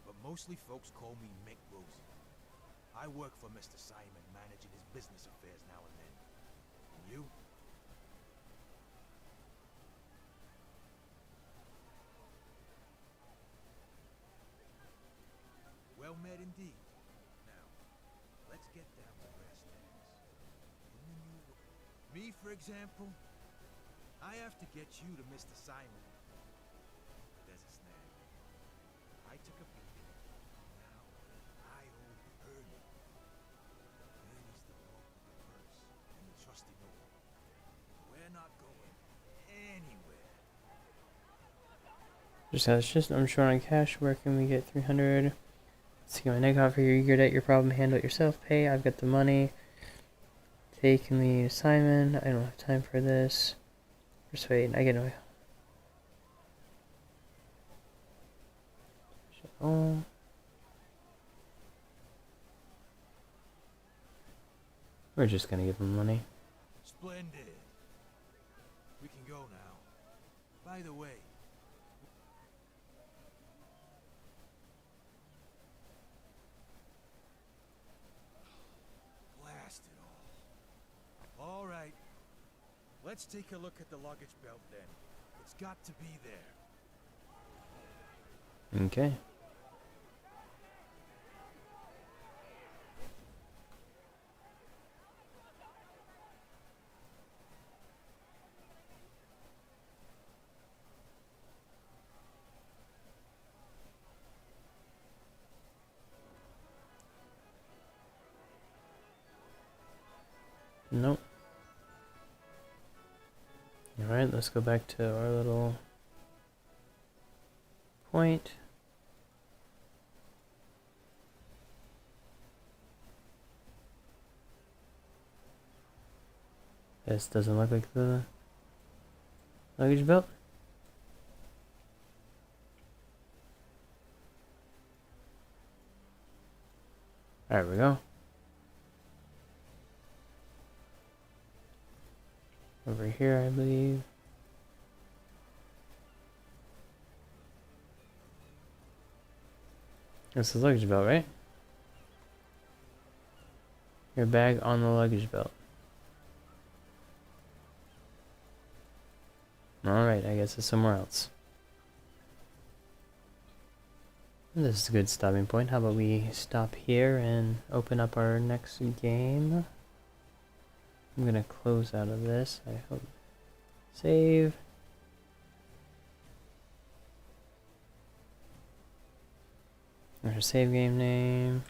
But mostly folks call me Mick Rosie. I work for Mr. Simon, managing his business affairs now and then. And you? Well met indeed. Now, let's get down to brass tacks. In the new world. Me, for example, I have to get you to Mr. Simon. There's a snag. I took a beating. Now, I owe Ernie. Ernie's the bloke with the purse and the trusty note. We're not going anywhere. I'm short on cash. Where can we get 300? See my neck off here. You're good at your problem. Handle it yourself. Pay. I've got the money. Taking me to Simon. I don't have time for this. Persuade. I get no. Oh. We're just gonna give him money. Splendid. We can go now. By the way, blast it all. All right. Let's take a look at the luggage belt then. It's got to be there. Okay. Nope. Alright, let's go back to our little point. This doesn't look like the luggage belt. There we go. Over here, I believe. This is the luggage belt, right? Your bag on the luggage belt. Alright, I guess it's somewhere else. This is a good stopping point. How about we stop here and open up our next game? I'm gonna close out of this. I hope. Save. There's a save game name.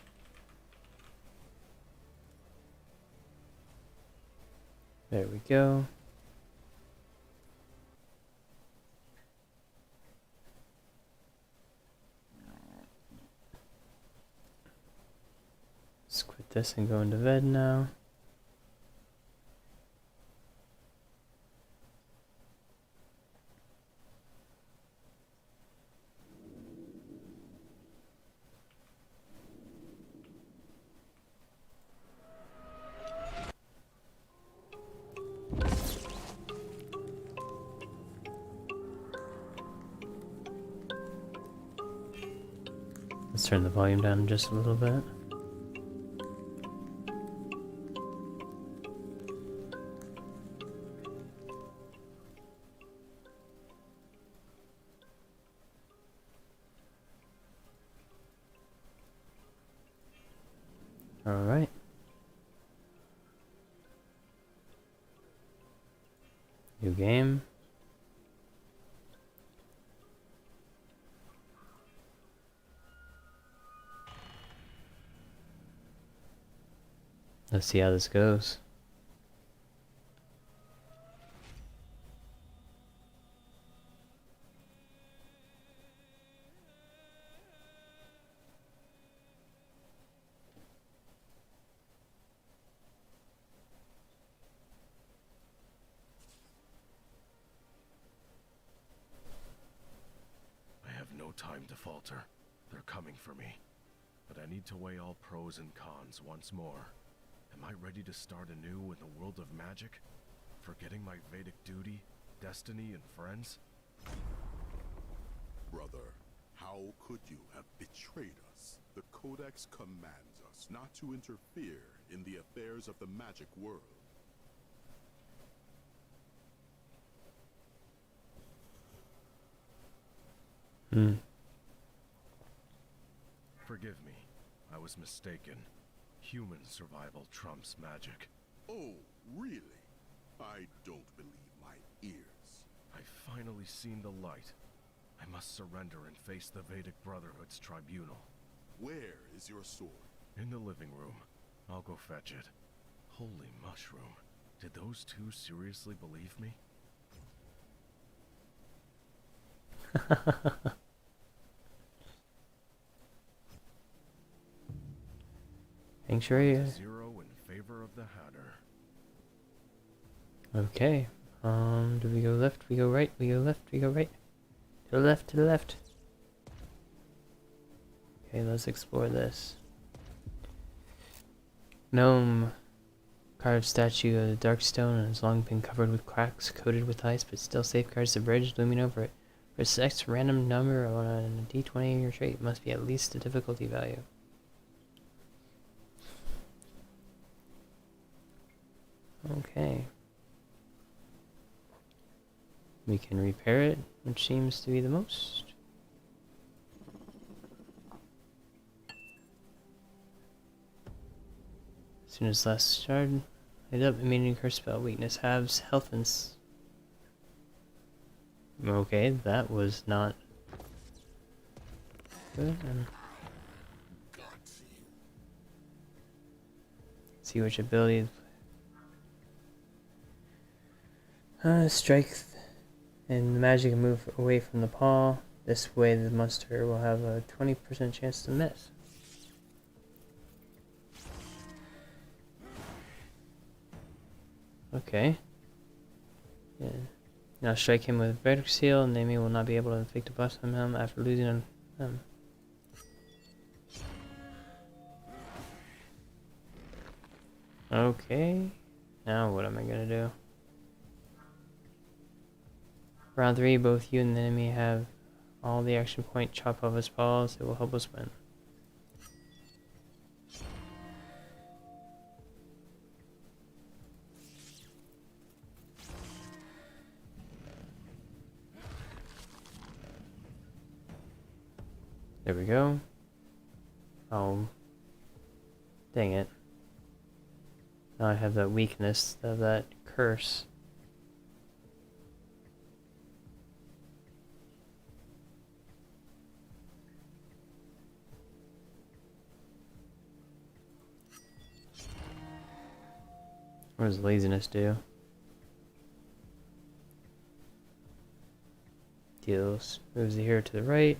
There we go. Let's quit this and go into VED now. Let's turn the volume down just a little bit. All right. New game. Let's see how this goes. I have no time to falter. They're coming for me. But I need to weigh all pros and cons once more. Am I ready to start anew in the world of magic? Forgetting my Vedic duty, destiny, and friends? Brother, how could you have betrayed us? The Codex commands us not to interfere in the affairs of the magic world. Forgive me. I was mistaken. Human survival trumps magic. Oh, really? I don't believe my ears. I've finally seen the light. I must surrender and face the Vedic Brotherhood's tribunal. Where is your sword? In the living room. I'll go fetch it. Holy mushroom. Did those two seriously believe me? Make sure you... 0 in favor of the Hatter. Okay. Do we go left? We go right? We go left? We go right? To the left, to the left. Okay, let's explore this. Gnome carved statue of the dark stone has long been covered with cracks, coated with ice, but still safeguards the bridge looming over it. For a select random number on a d20 or trait must be at least the difficulty value. Okay. We can repair it, which seems to be the most. As soon as last shard, light up, immediate curse spell, weakness halves, health and okay, that was not good. See which ability. Strike and the magic can move away from the paw. This way the monster will have a 20% chance to miss. Okay. Yeah. Now strike him with Verdict Seal, and the enemy will not be able to inflict a buff on him after losing him. Okay. Now what am I gonna do? Round 3, both you and the enemy have all the action point. Chop off his paws. It will help us win. There we go. Oh. Dang it. Now I have that weakness of that curse. What does laziness do? Deals. Moves the hero to the right.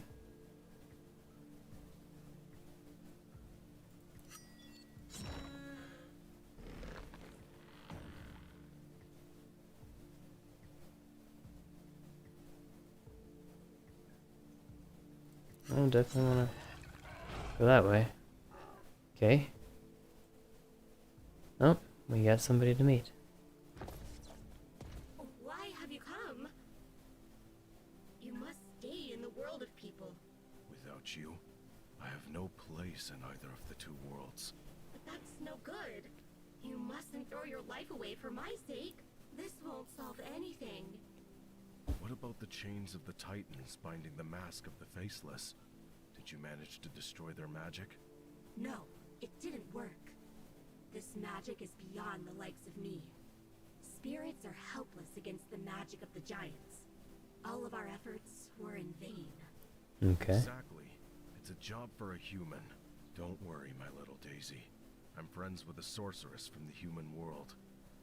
I definitely want to go that way. Okay. Oh, we got somebody to meet. Why have you come? You must stay in the world of people. Without you, I have no place in either of the two worlds. But that's no good. You mustn't throw your life away for my sake. This won't solve anything. What about the chains of the Titans binding the mask of the Faceless? Did you manage to destroy their magic? No, it didn't work. This magic is beyond the likes of me. Spirits are helpless against the magic of the giants. All of our efforts were in vain. Okay. Exactly. It's a job for a human. Don't worry, my little Daisy. I'm friends with a sorceress from the human world.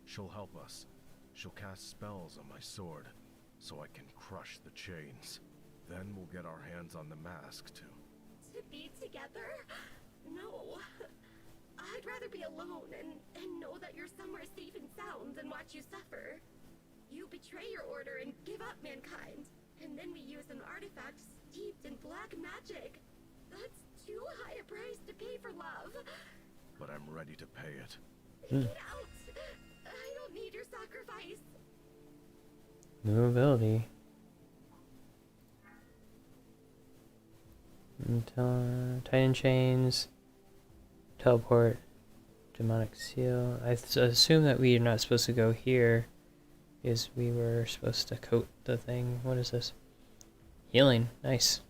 She'll help us. She'll cast spells on my sword, so I can crush the chains. Then we'll get our hands on the mask too. To be together? No. I'd rather be alone and know that you're somewhere safe and sound than watch you suffer. You betray your order and give up mankind, and then we use an artifact steeped in black magic. That's too high a price to pay for love. But I'm ready to pay it. Get out! I don't need your sacrifice. New ability. Titan chains. Teleport. Demonic seal. I assume that we are not supposed to go here, because we were supposed to coat the thing. What is this? Healing. Nice.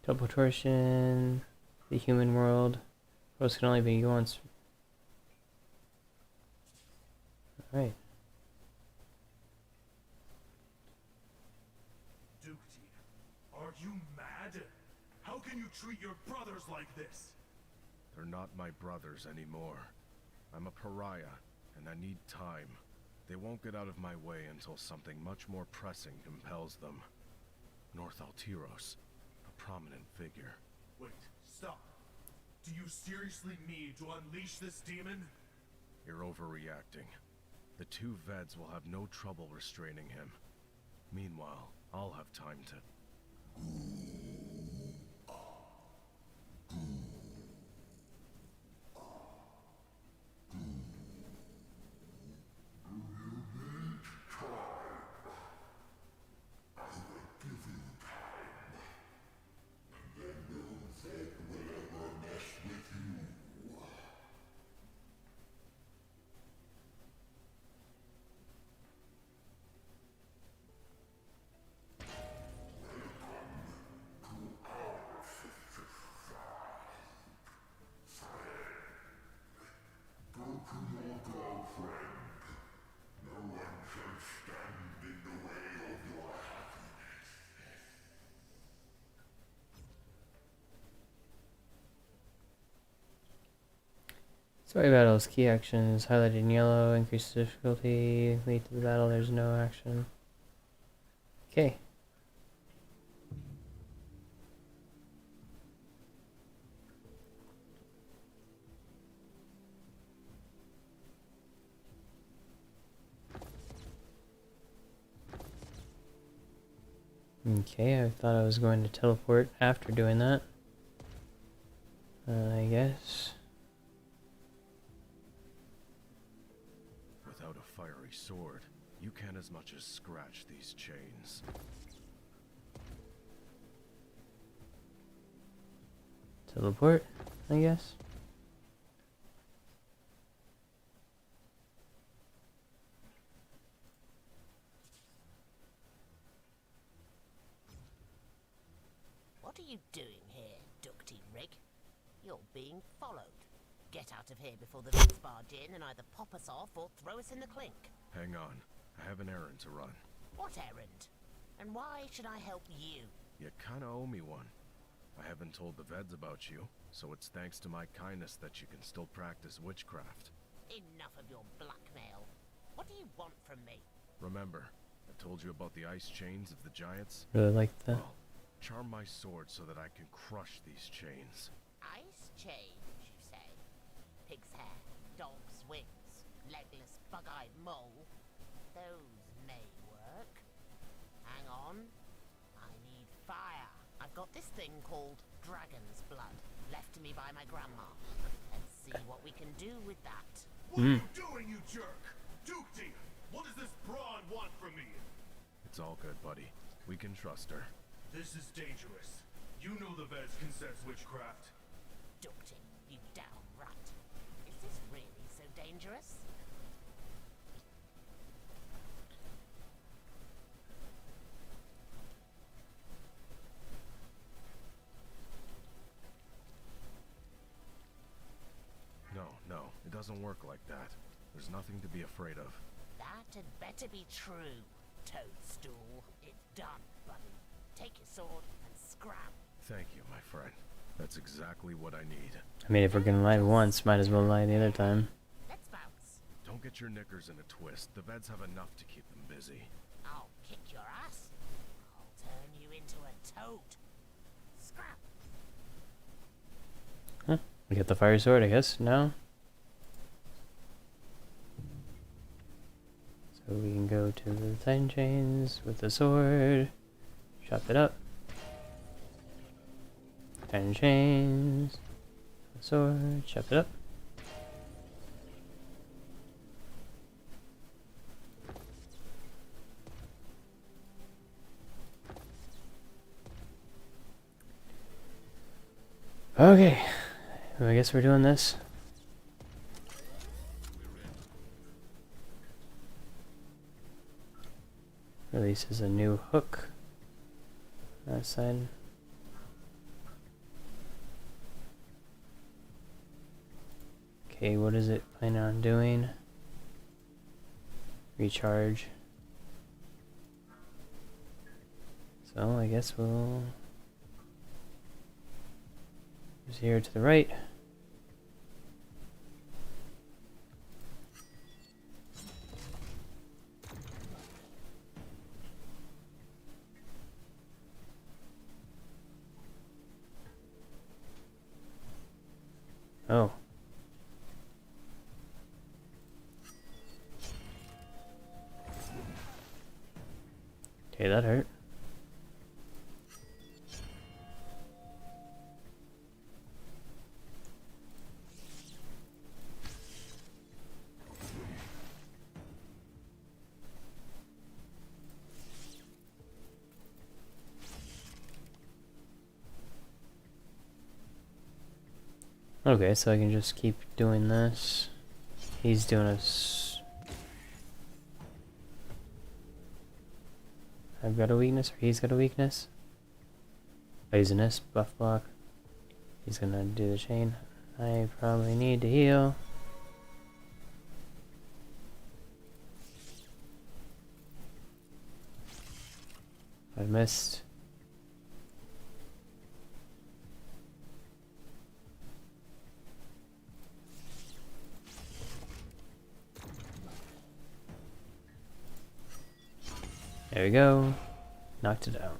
Teleportation. The human world. Worlds can only be once. Alright. Duty, are you mad? How can you treat your brothers like this? They're not my brothers anymore. I'm a pariah, and I need time. They won't get out of my way until something much more pressing compels them. North Altiros, a prominent figure. Wait, stop. Do you seriously need to unleash this demon? You're overreacting. The two VEDs will have no trouble restraining him. Meanwhile, I'll have time to... Story battles, key actions, highlighted in yellow, increase difficulty, lead to the battle, there's no action. Okay. Okay, I thought I was going to teleport after doing that. I guess. Without a fiery sword, you can't as much as scratch these chains. Teleport, I guess. What are you doing here, Ducty Rig? You're being followed. Get out of here before the Vets barge in and either pop us off or throw us in the clink. Hang on, I have an errand to run. What errand? And why should I help you? You kinda owe me one. I haven't told the VEDs about you, so it's thanks to my kindness that you can still practice witchcraft. Enough of your blackmail. What do you want from me? Remember, I told you about the ice chains of the giants? Really like that. Well, charm my sword so that I can crush these chains. Ice chains, you say? Pig's hair, dog's wings, legless, bug-eyed mole. Those may work. Hang on. I need fire. I've got this thing called dragon's blood, left to me by my grandma. Let's see what we can do with that. What are you doing, you jerk? Duty, what does this brawn want from me? It's all good, buddy. We can trust her. This is dangerous. You know the Veds can sense witchcraft. Ducty, you damn right. Is this really so dangerous? No, it doesn't work like that. There's nothing to be afraid of. That had better be true, Toadstool. It's done, buddy. Take your sword and scrap. Thank you, my friend. That's exactly what I need. I mean, if we're gonna lie once, might as well lie the other time. Let's bounce. Don't get your knickers in a twist. The Veds have enough to keep them busy. I'll kick your ass. I'll turn you into a toad. Scrap. Huh. We get the fire sword, I guess, now. So we can go to the Titan chains with the sword. Chop it up. Titan chains. Sword. Chop it up. Okay. I guess we're doing this. Releases a new hook. That side. Okay, what is it planning on doing? Recharge. So I guess we'll use here to the right. Oh. Okay, that hurt. Okay, so I can just keep doing this. He's doing I've got a weakness, or he's got a weakness. Poisonous, buff block. He's gonna do the chain. I probably need to heal. I missed. There we go. Knocked it out.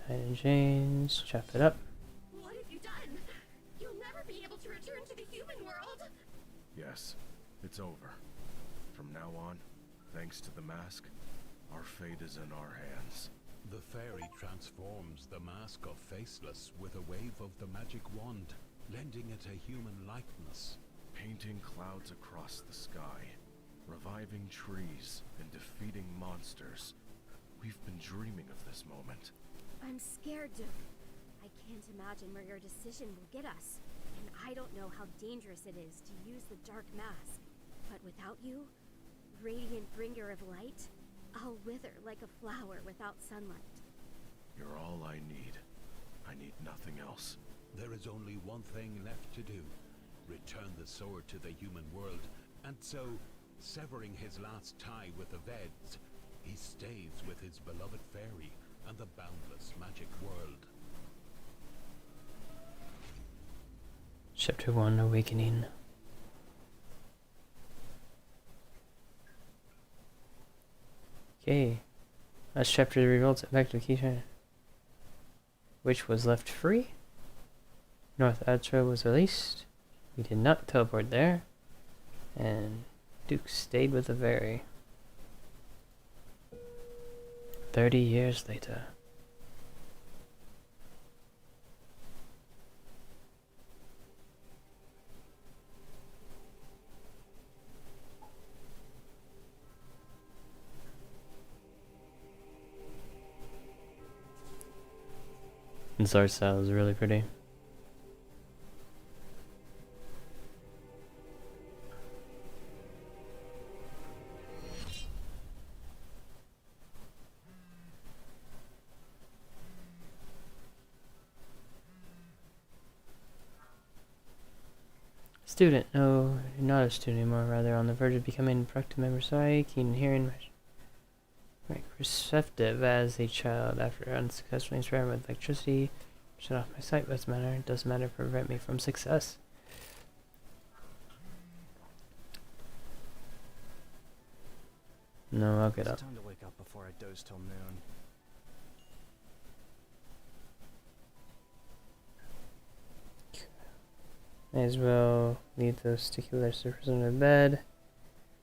Titan chains, chop it up. What have you done? You'll never be able to return to the human world. Yes, it's over. From now on, thanks to the mask, our fate is in our hands. The fairy transforms the mask of Faceless with a wave of the magic wand, lending it a human likeness. Painting clouds across the sky, reviving trees, and defeating monsters. We've been dreaming of this moment. I'm scared, Duke. I can't imagine where your decision will get us. And I don't know how dangerous it is to use the dark mask. But without you, radiant bringer of light, I'll wither like a flower without sunlight. You're all I need. I need nothing else. There is only one thing left to do. Return the sword to the human world, and so, severing his last tie with the Veds, he stays with his beloved fairy and the boundless magic world. Chapter 1, Awakening. Okay. Last chapter reveals effective keychain, which was left free. North Atra was released. We did not teleport there. And Duke stayed with the fairy. 30 years later. This art style is really pretty. student. No, you're not a student anymore. Rather, on the verge of becoming a productive member of society, keen hearing, perceptive as a child. After unsuccessfully experimenting with electricity, shut off my sight. Doesn't matter. It doesn't matter to prevent me from success. No, I'll get up. It's time to wake up before I doze till noon. May as well leave those sticky surfaces under the bed.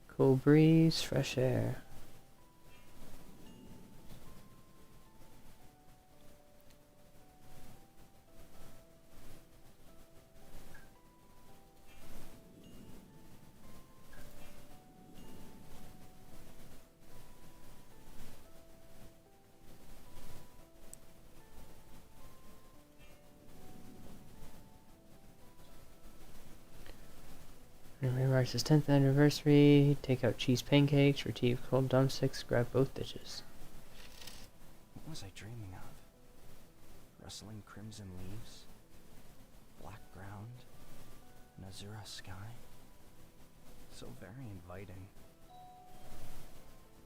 Cool breeze, fresh air. Marks his 10th anniversary. Take out cheese pancakes, retrieve cold drumsticks, grab both dishes. What was I dreaming of? Rustling crimson leaves? Black ground? An azure sky? So very inviting.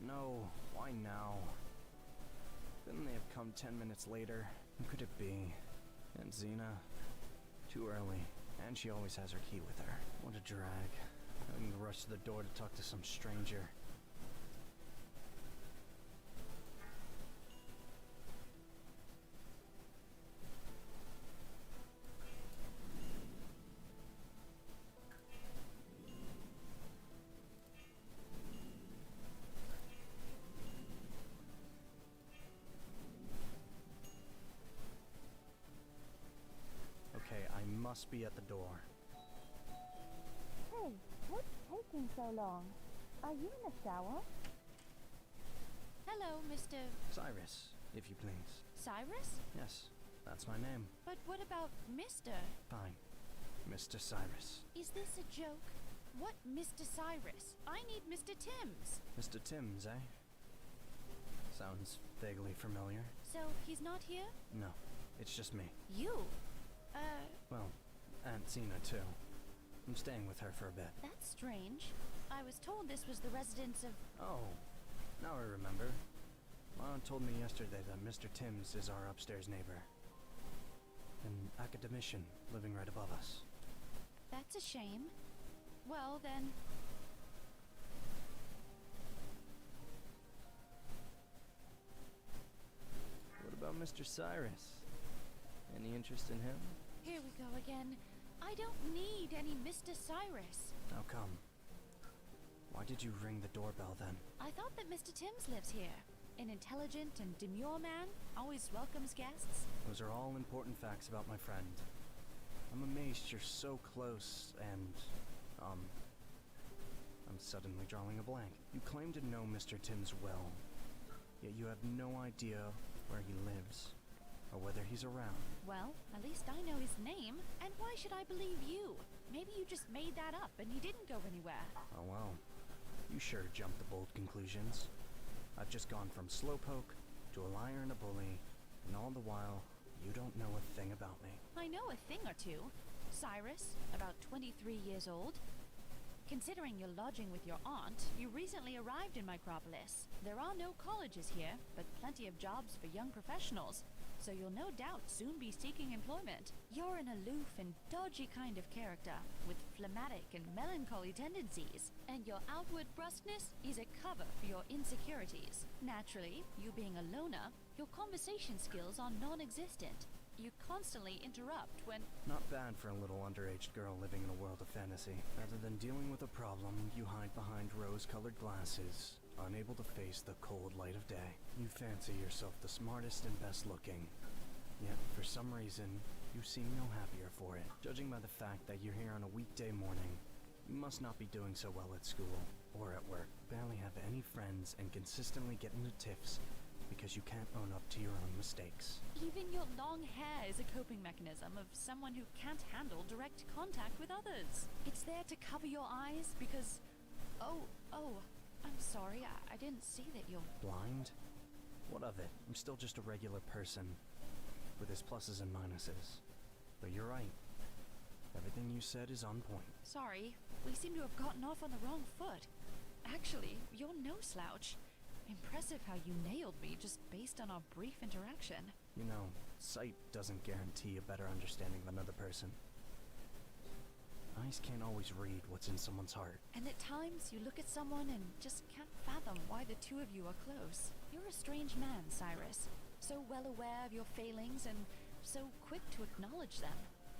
No, why now? Couldn't they have come 10 minutes later? Who could it be? And Xena? Too early. And she always has her key with her. What a drag. Having to rush to the door to talk to some stranger. Okay, I must be at the door. Hey, what's taking so long? Are you in the shower? Hello, Mr. Cyrus, if you please. Cyrus? Yes, that's my name. But what about Mr.? Fine. Mr. Cyrus. Is this a joke? What Mr. Cyrus? I need Mr. Timms. Mr. Timms, eh? Sounds vaguely familiar. So, he's not here? No, it's just me. You? Well, Aunt Xena, too. I'm staying with her for a bit. That's strange. I was told this was the residence of... Oh, now I remember. My aunt told me yesterday that Mr. Timms is our upstairs neighbor. An academician living right above us. That's a shame. Well, then... What about Mr. Cyrus? Any interest in him? Here we go again. I don't need any Mr. Cyrus. How come? Why did you ring the doorbell then? I thought that Mr. Timms lives here. An intelligent and demure man, always welcomes guests. Those are all important facts about my friend. I'm amazed you're so close and, I'm suddenly drawing a blank. You claim to know Mr. Timms well, yet you have no idea where he lives, or whether he's around. Well, at least I know his name, and why should I believe you? Maybe you just made that up and he didn't go anywhere. Oh well, you sure jumped to bold conclusions. I've just gone from slowpoke to a liar and a bully, and all the while, you don't know a thing about me. I know a thing or two. Cyrus, about 23 years old. Considering you're lodging with your aunt, you recently arrived in Micropolis. There are no colleges here, but plenty of jobs for young professionals, so you'll no doubt soon be seeking employment. You're an aloof and dodgy kind of character, with phlegmatic and melancholy tendencies, and your outward brusqueness is a cover for your insecurities. Naturally, you being a loner, your conversation skills are non-existent. You constantly interrupt when... Not bad for a little underage girl living in a world of fantasy. Rather than dealing with a problem, you hide behind rose-colored glasses, unable to face the cold light of day. You fancy yourself the smartest and best looking. Yet, for some reason, you seem no happier for it. Judging by the fact that you're here on a weekday morning, you must not be doing so well at school or at work. Barely have any friends and consistently get into tiffs because you can't own up to your own mistakes. Even your long hair is a coping mechanism of someone who can't handle direct contact with others. It's there to cover your eyes because... Oh, I'm sorry, I didn't see that you're... Blind? What of it? I'm still just a regular person, with his pluses and minuses. But you're right. Everything Everything you said is on point. Sorry, we seem to have gotten off on the wrong foot. Actually, you're no slouch. Impressive how you nailed me just based on our brief interaction. You know, sight doesn't guarantee a better understanding of another person. Eyes can't always read what's in someone's heart. And at times, you look at someone and just can't fathom why the two of you are close. You're a strange man, Cyrus. So well aware of your failings and so quick to acknowledge them,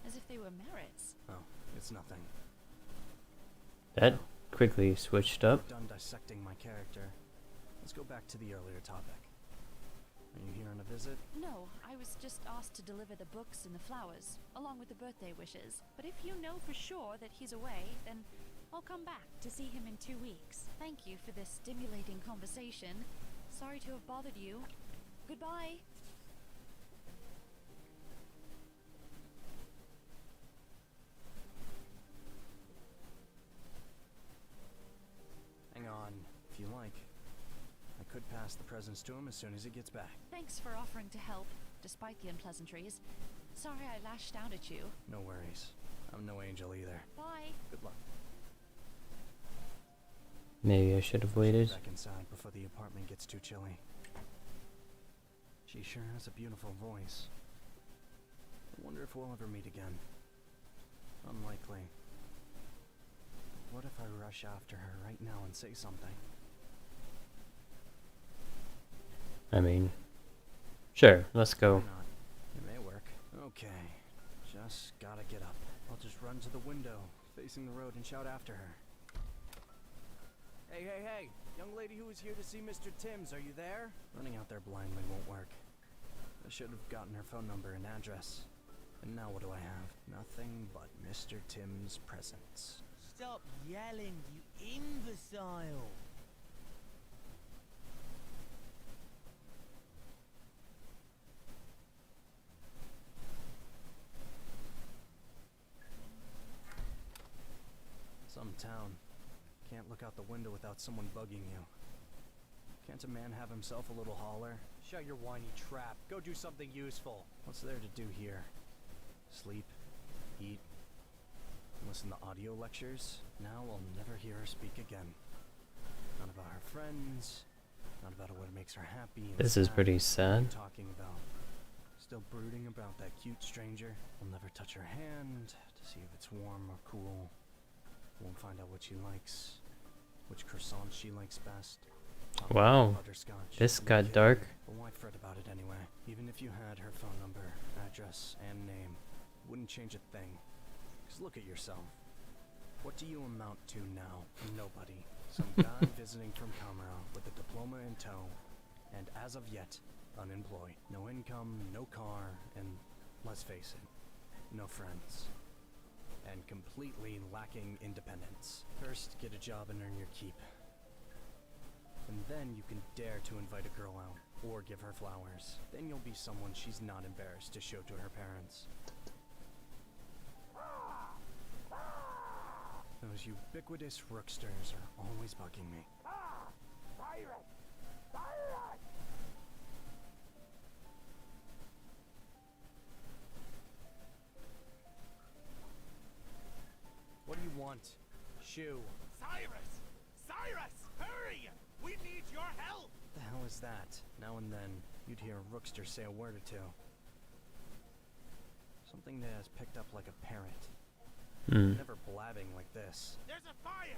as if they were merits. Oh, it's nothing. That quickly switched up. Done dissecting my character. Let's go back to the earlier topic. Are you here on a visit? No, I was just asked to deliver the books and the flowers, along with the birthday wishes. But if you know for sure that he's away, then I'll come back to see him in 2 weeks. Thank you for this stimulating conversation. Sorry to have bothered you. Goodbye. Hang on, if you like. I could pass the presents to him as soon as he gets back. Thanks for offering to help, despite the unpleasantries. Sorry I lashed out at you. No worries. I'm no angel either. Bye. Good luck. Maybe I should have waited. Back inside before the apartment gets too chilly. She sure has a beautiful voice. I wonder if we'll ever meet again. Unlikely. What if I rush after her right now and say something? I mean, sure, let's go. Why not? It may work. Okay. Just gotta get up. I'll just run to the window, facing the road, and shout after her. Hey, hey, hey! Young lady who is here to see Mr. Timms, are you there? Running out there blindly won't work. I should have gotten her phone number and address. And now what do I have? Nothing but Mr. Timms' presence. Stop yelling, you imbecile! Some town. Can't look out the window without someone bugging you. Can't a man have himself a little holler? Shut your whiny trap. Go do something useful. What's there to do here? Sleep, eat, listen to audio lectures. Now I'll never hear her speak again. Not about her friends, not about what makes her happy. This is pretty sad. Talking about. Still brooding about that cute stranger. I'll never touch her hand to see if it's warm or cool. Won't find out what she likes, which croissant she likes best. Wow, this got dark. But why fret about it anyway? Even if you had her phone number, address, and name, wouldn't change a thing. 'Cause look at yourself. What do you amount to now? Nobody. Some guy visiting from Camera with a diploma in tow, and as of yet, unemployed. No income, no car, and let's face it, no friends. And completely lacking independence. First, get a job and earn your keep. And then you can dare to invite a girl out, or give her flowers. Then you'll be someone she's not embarrassed to show to her parents. Those ubiquitous rooksters are always bugging me. What do you want? Shoo. Cyrus! Cyrus! Hurry! We need your help! The hell is that? Now and then, you'd hear a rookster say a word or two. Something that has picked up like a parrot. Never blabbing like this. There's a fire!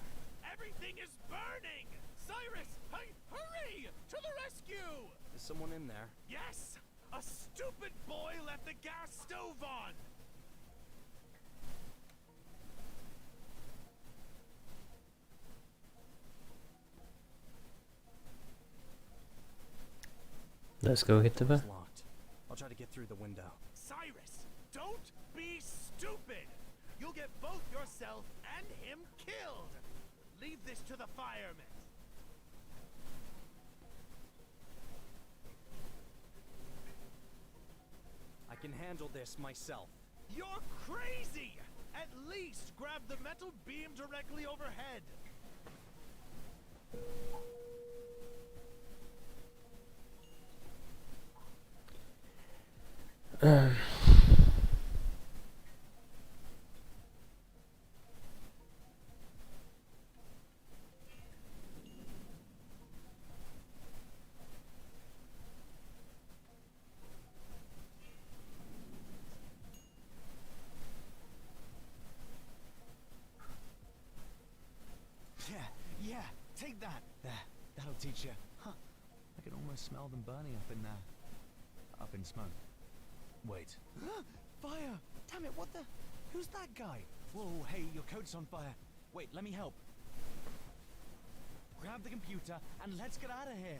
Everything is burning! Cyrus! Hey, hurry! To the rescue! Is someone in there? Yes! A stupid boy left the gas stove on! Let's go hit the It's locked. I'll try to get through the window. Cyrus, don't be stupid! You'll get both yourself and him killed! Leave this to the firemen! I can handle this myself. You're crazy! At least grab the metal beam directly overhead! that. There, that'll teach you. Huh. I can almost smell them burning up in smoke. Wait. Fire! Damn it, what the? Who's that guy? Whoa, hey, your coat's on fire. Wait, let me help. Grab the computer and let's get out of here.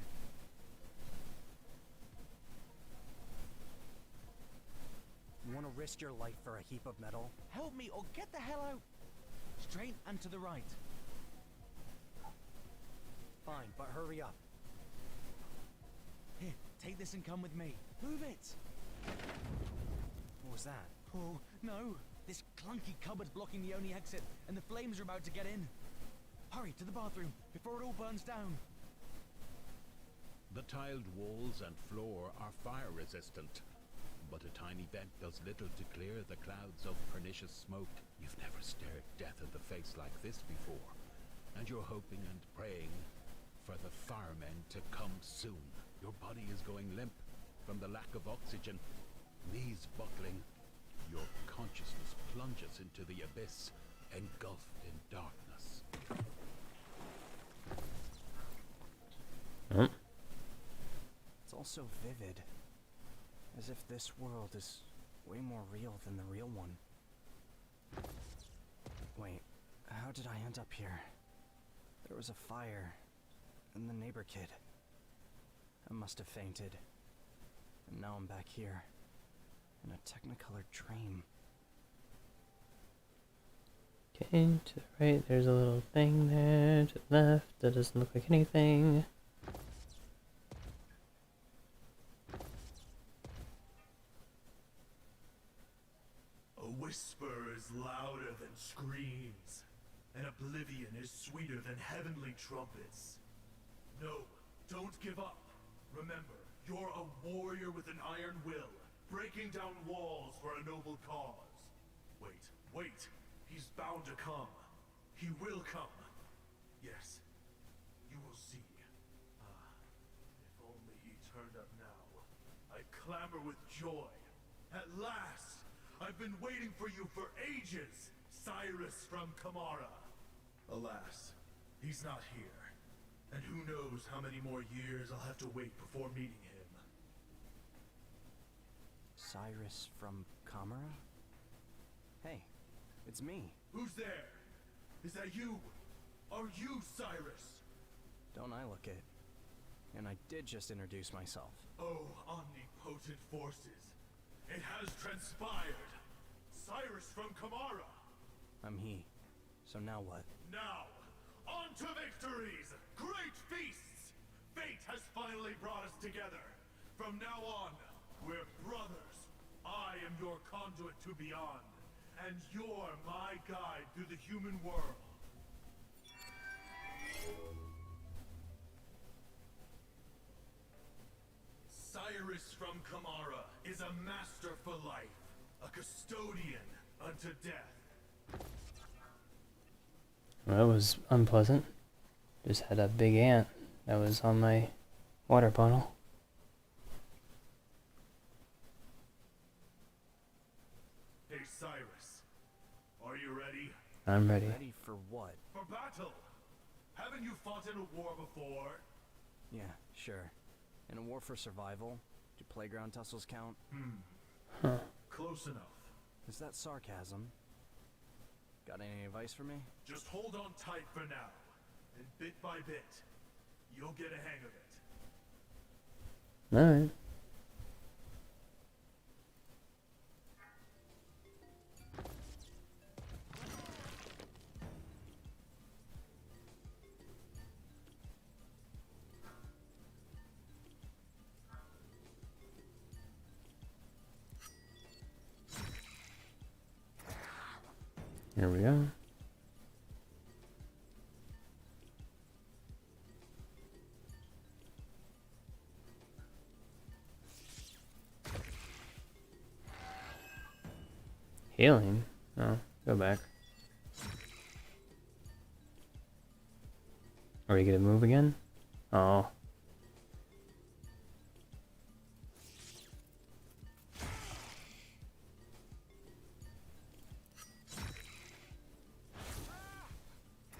You want to risk your life for a heap of metal? Help me or get the hell out. Straight and to the right. Fine, but hurry up. Here, take this and come with me. Move it. What was that? Oh, no. This clunky cupboard's blocking the only exit, and the flames are about to get in. Hurry to the bathroom before it all burns down. The tiled walls and floor are fire resistant, but a tiny vent does little to clear the clouds of pernicious smoke. You've never stared death in the face like this before, and you're hoping and praying for the firemen to come soon. Your body is going limp from the lack of oxygen, knees buckling. Your consciousness plunges into the abyss, engulfed in darkness. It's all so vivid. As if this world is way more real than the real one. Wait, how did I end up here? There was a fire, and the neighbor kid. I must have fainted. And now I'm back here, in a technicolored dream. Okay, to the right, there's a little thing there. To the left, that doesn't look like anything. A whisper is louder than screams, and oblivion is sweeter than heavenly trumpets. No, don't give up. Remember, you're a warrior with an iron will, breaking down walls for a noble cause. Wait, he's bound to come. He will come. Yes, you will see. If only he turned up now. I'd clamor with joy. At last! I've been waiting for you for ages, Cyrus from Kamara. Alas, he's not here. And who knows how many more years I'll have to wait before meeting him. Cyrus from Kamara? Hey, it's me. Who's there? Is that you? Are you Cyrus? Don't I look it? And I did just introduce myself. Oh, omnipotent forces. It has transpired. Cyrus from Kamara. I'm he. So now what? Now, on to victories! Great feasts! Fate has finally brought us together. From now on, we're brothers. I am your conduit to beyond, and you're my guide through the human world. Cyrus from Kamara is a master for life, a custodian unto death. Well, that was unpleasant. Just had a big ant that was on my water bottle. Hey Cyrus, are you ready? I'm ready. Ready for what? For battle! Haven't you fought in a war before? Yeah, sure. In a war for survival, do playground tussles count? Huh. Close enough. Is that sarcasm? Got any advice for me? Just hold on tight for now, and bit by bit, you'll get a hang of it. Alright. Here we go. Healing? Oh, go back. Are we gonna move again? Oh.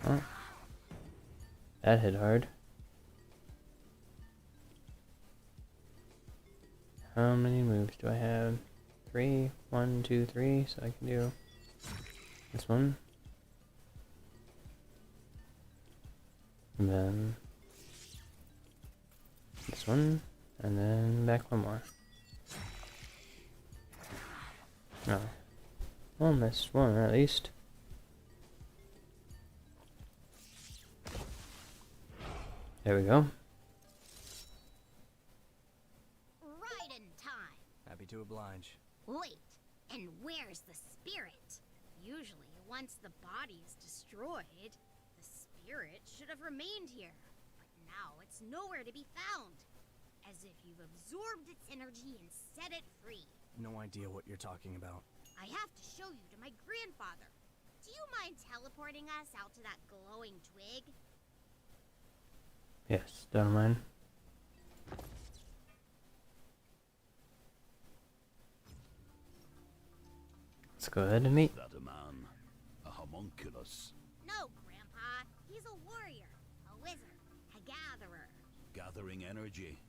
Huh? That hit hard. How many moves do I have? 3. 1, 2, 3. So I can do this one. And then this one. And then back one more. Oh. Well, missed one at least. There we go. Right in time. Happy to oblige. Wait, and where's the spirit? Usually, once the body is destroyed, the spirit should have remained here. But now it's nowhere to be found. As if you've absorbed its energy and set it free. No idea what you're talking about. I have to show you to my grandfather. Do you mind teleporting us out to that glowing twig? Yes, don't mind. Let's go ahead and meet. That a man? A homunculus? No, Grandpa. He's a warrior, a wizard, a gatherer. Gathering energy.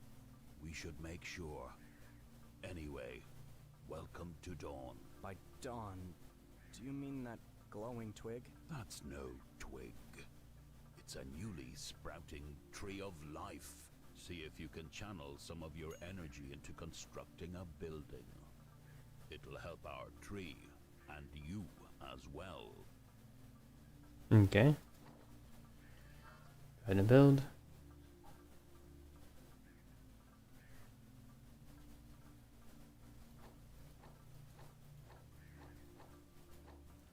We should make sure. Anyway, welcome to Dawn. By dawn, do you mean that glowing twig? That's no twig. It's a newly sprouting tree of life. See if you can channel some of your energy into constructing a building. It'll help our tree, and you as well. Okay. Go ahead and build.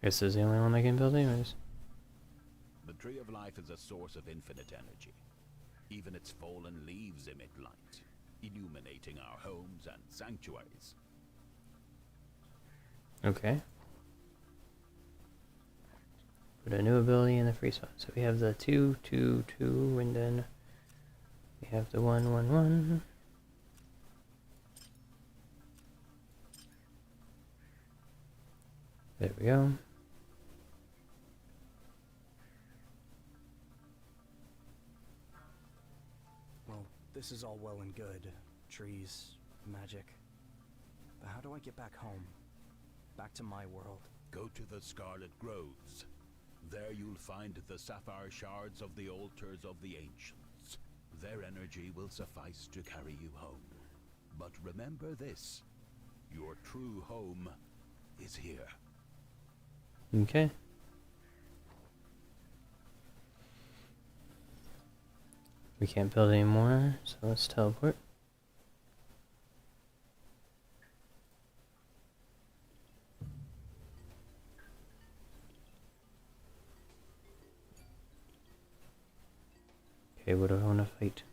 Guess this is the only one I can build anyways. The tree of life is a source of infinite energy. Even its fallen leaves emit light, illuminating our homes and sanctuaries. Okay. Put a new ability in the free spot. So we have the 2, 2, 2, and then we have the 1, 1, 1. There we go. Well, this is all well and good. Trees, magic. But how do I get back home? Back to my world? Go to the Scarlet Groves. There you'll find the sapphire shards of the altars of the ancients. Their energy will suffice to carry you home. But remember this, your true home is here. Okay. We can't build anymore, so let's teleport. Okay, what do I want to fight?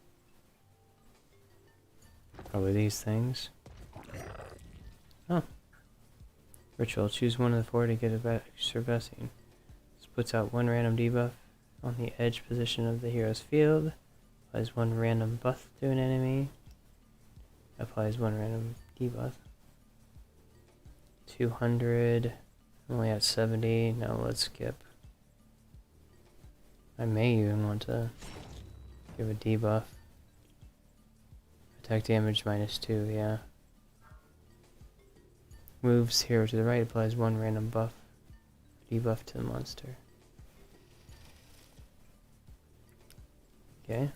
Probably these things. Oh. Ritual. Choose one of the 4 to get a extra blessing. This puts out 1 random debuff on the edge position of the hero's field. Applies 1 random buff to an enemy. Applies 1 random debuff. 200. I'm only at 70. Now let's skip. I may even want to give a debuff. Attack damage -2, yeah. Moves hero to the right, applies 1 random buff. Debuff to the monster. Okay.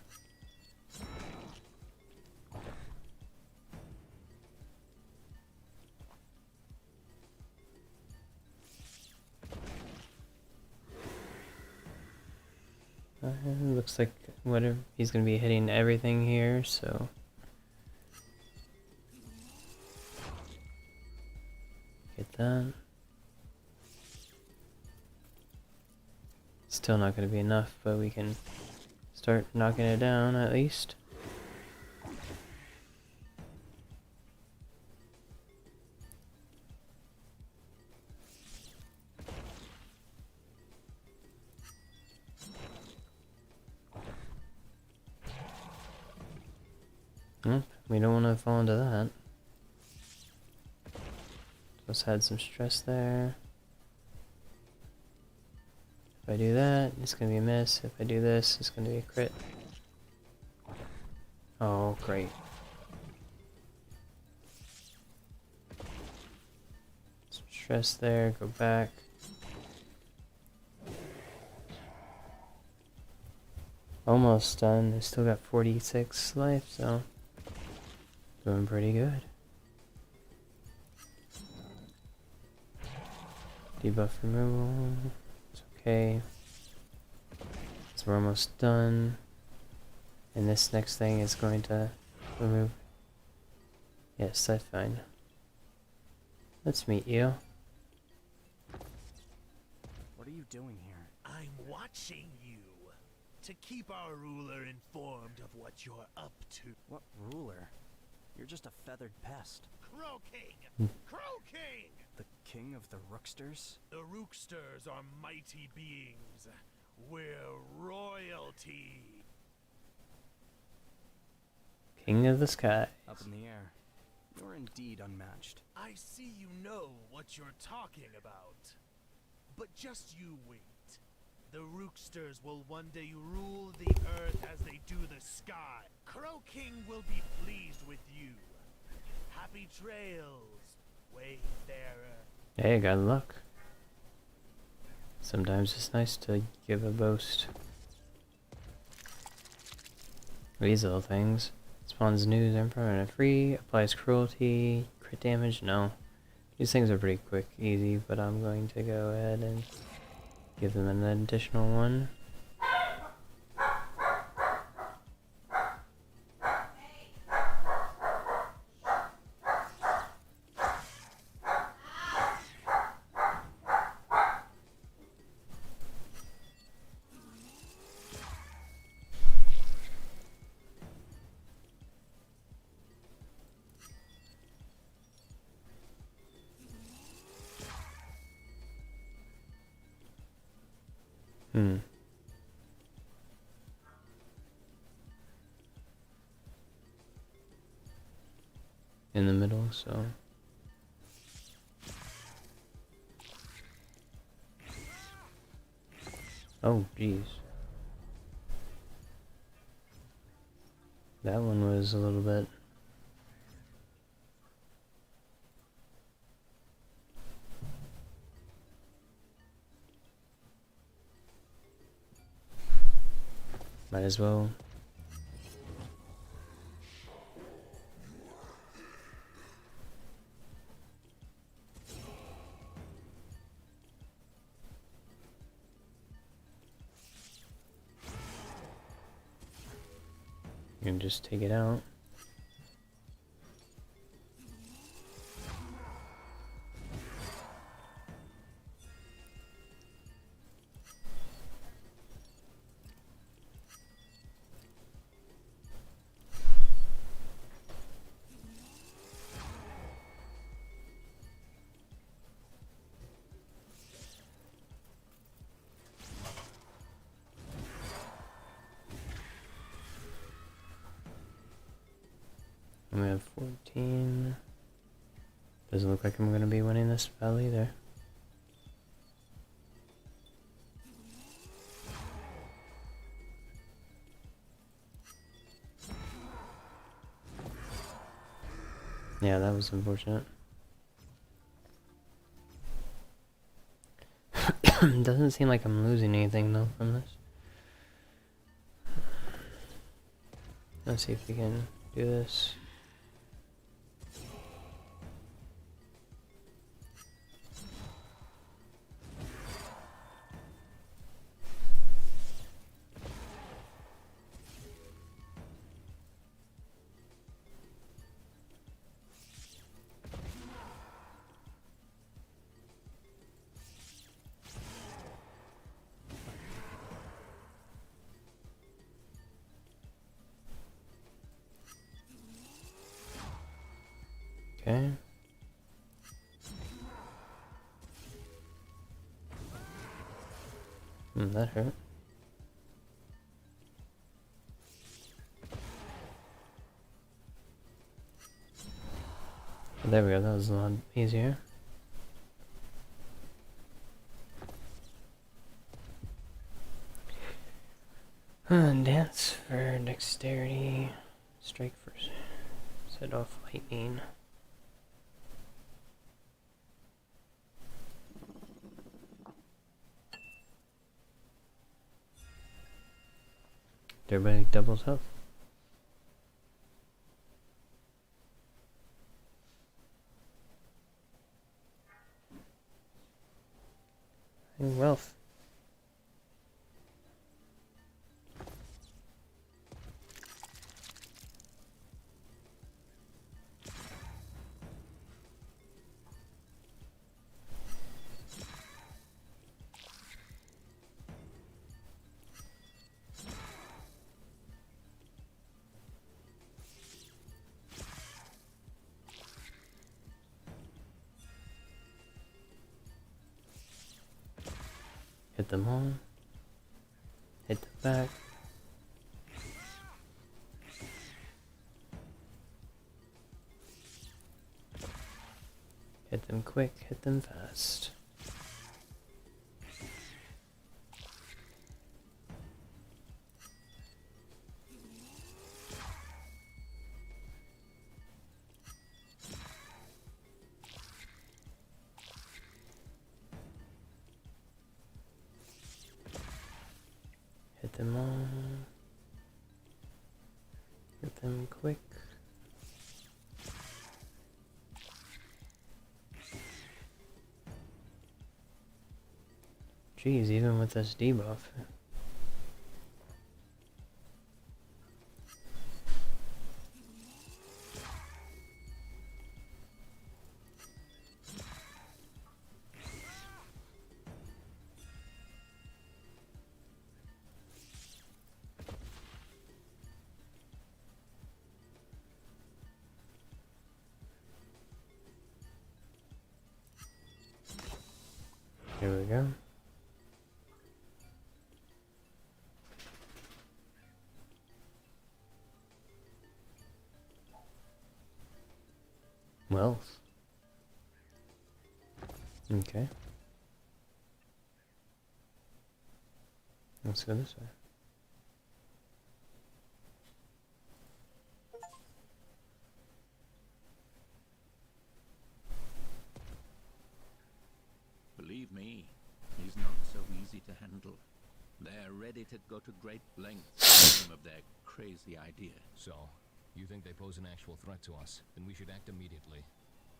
Looks like whatever he's gonna be hitting everything here, so get that. Still not gonna be enough, but we can start knocking it down at least. We don't want to fall into that. Let's add some stress there. If I do that, it's gonna be a miss. If I do this, it's gonna be a crit. Oh, great. Some stress there, go back. Almost done. I still got 46 life, so doing pretty good. Debuff removal. It's okay. So we're almost done. And this next thing is going to remove. Yes, that's fine. Let's meet you. What are you doing here? I'm watching you to keep our ruler informed of what you're up to. What ruler? You're just a feathered pest. Crow King! Crow King! The king of the Rooksters? The Rooksters are mighty beings. We're royalty. King of the sky. Up in the air. You're indeed unmatched. I see you know what you're talking about. But just you wait. The Rooksters will one day rule the earth as they do the sky. Crow King will be pleased with you. Happy trails, wayfarer. Hey, got luck. Sometimes it's nice to give a boost. These little things. Spawns news emperor and a free. Applies cruelty. Crit damage? No. These things are pretty quick, easy, but I'm going to go ahead and give them an additional one. In the middle, so. Oh, jeez. That one was a little bit. Might as well. You can just take it out. We have 14. Doesn't look like I'm going to be winning this battle either. Yeah, that was unfortunate. Doesn't seem like I'm losing anything though from this. Let's see if we can do this. Okay. That hurt. But there we go, that was a lot easier. Dance for dexterity. Strike for set off lightning. Everybody doubles health. And wealth. Hit them all. Hit the back. Hit them quick, hit them fast. Hit them all. Hit them quick. Jeez, even with this debuff. Here we go. Wealth. Okay. Let's go this way. Believe me, he's not so easy to handle. They're ready to go to great lengths in the name of their crazy idea. So, you think they pose an actual threat to us? Then we should act immediately.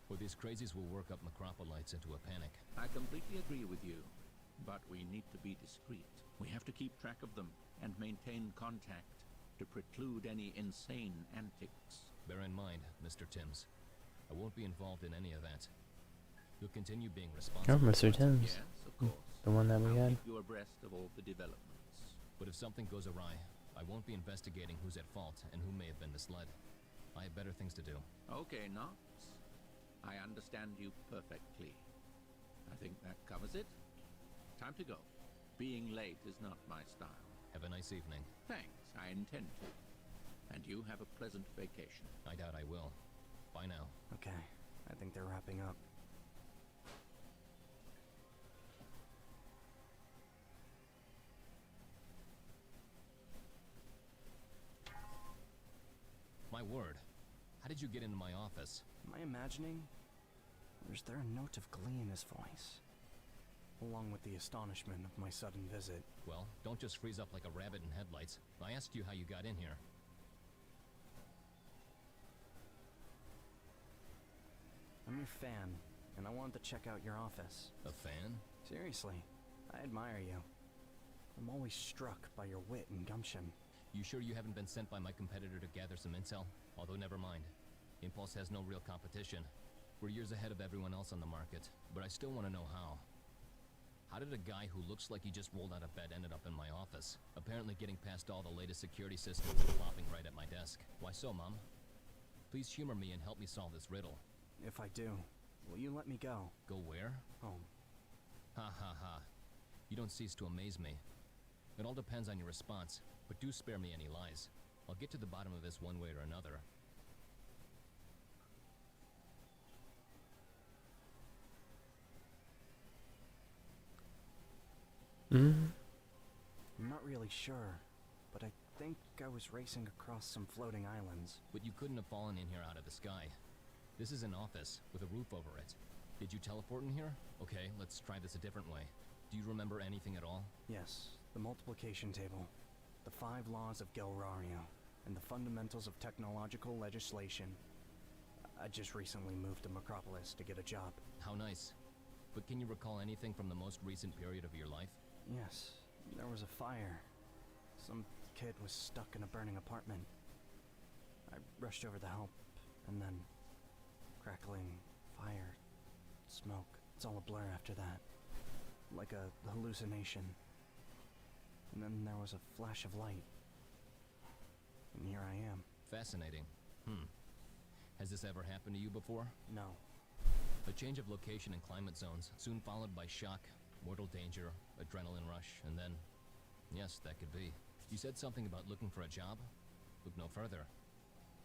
Or these crazies will work up Necropolites into a panic. I completely agree with you, but we need to be discreet. We have to keep track of them and maintain contact to preclude any insane antics. Bear in mind, Mr. Timms, I won't be involved in any of that. You'll continue being responsible. Oh, Mr. Timms. Yes, of course. The one that we I'll had. keep you abreast of all the developments. But if something goes awry, I won't be investigating who's at fault and who may have been misled. I have better things to do. Okay, Knox. I understand you perfectly. I think that covers it. Time to go. Being late is not my style. Have a nice evening. Thanks, I intend to. And you have a pleasant vacation. I doubt I will. Bye now. Okay, I think they're wrapping up. My word. How did you get into my office? Am I imagining? Or is there a note of glee in his voice? Along with the astonishment of my sudden visit. Well, don't just freeze up like a rabbit in headlights. I asked you how you got in here. I'm your fan, and I wanted to check out your office. A fan? Seriously, I admire you. I'm always struck by your wit and gumption. You sure you haven't been sent by my competitor to gather some intel? Although never mind. Impulse has no real competition. We're years ahead of everyone else on the market, but I still want to know how. How did a guy who looks like he just rolled out of bed ended up in my office? Apparently getting past all the latest security systems and plopping right at my desk. Why so, Mom? Please humor me and help me solve this riddle. If I do, will you let me go? Go where? Home. Ha ha ha. You don't cease to amaze me. It all depends on your response, but do spare me any lies. I'll get to the bottom of this one way or another. I'm not really sure, but I think I was racing across some floating islands. But you couldn't have fallen in here out of the sky. This is an office with a roof over it. Did you teleport in here? Okay, let's try this a different way. Do you remember anything at all? Yes, the multiplication table, the 5 laws of Gelrario, and the fundamentals of technological legislation. I just recently moved to Macropolis to get a job. How nice. But can you recall anything from the most recent period of your life? Yes, there was a fire. Some kid was stuck in a burning apartment. I rushed over to help, and then crackling, fire, smoke. It's all a blur after that. Like a hallucination. And then there was a flash of light. And here I am. Fascinating. Has this ever happened to you before? No. A change of location and climate zones, soon followed by shock, mortal danger, adrenaline rush, and then... Yes, that could be. You said something about looking for a job? Look no further.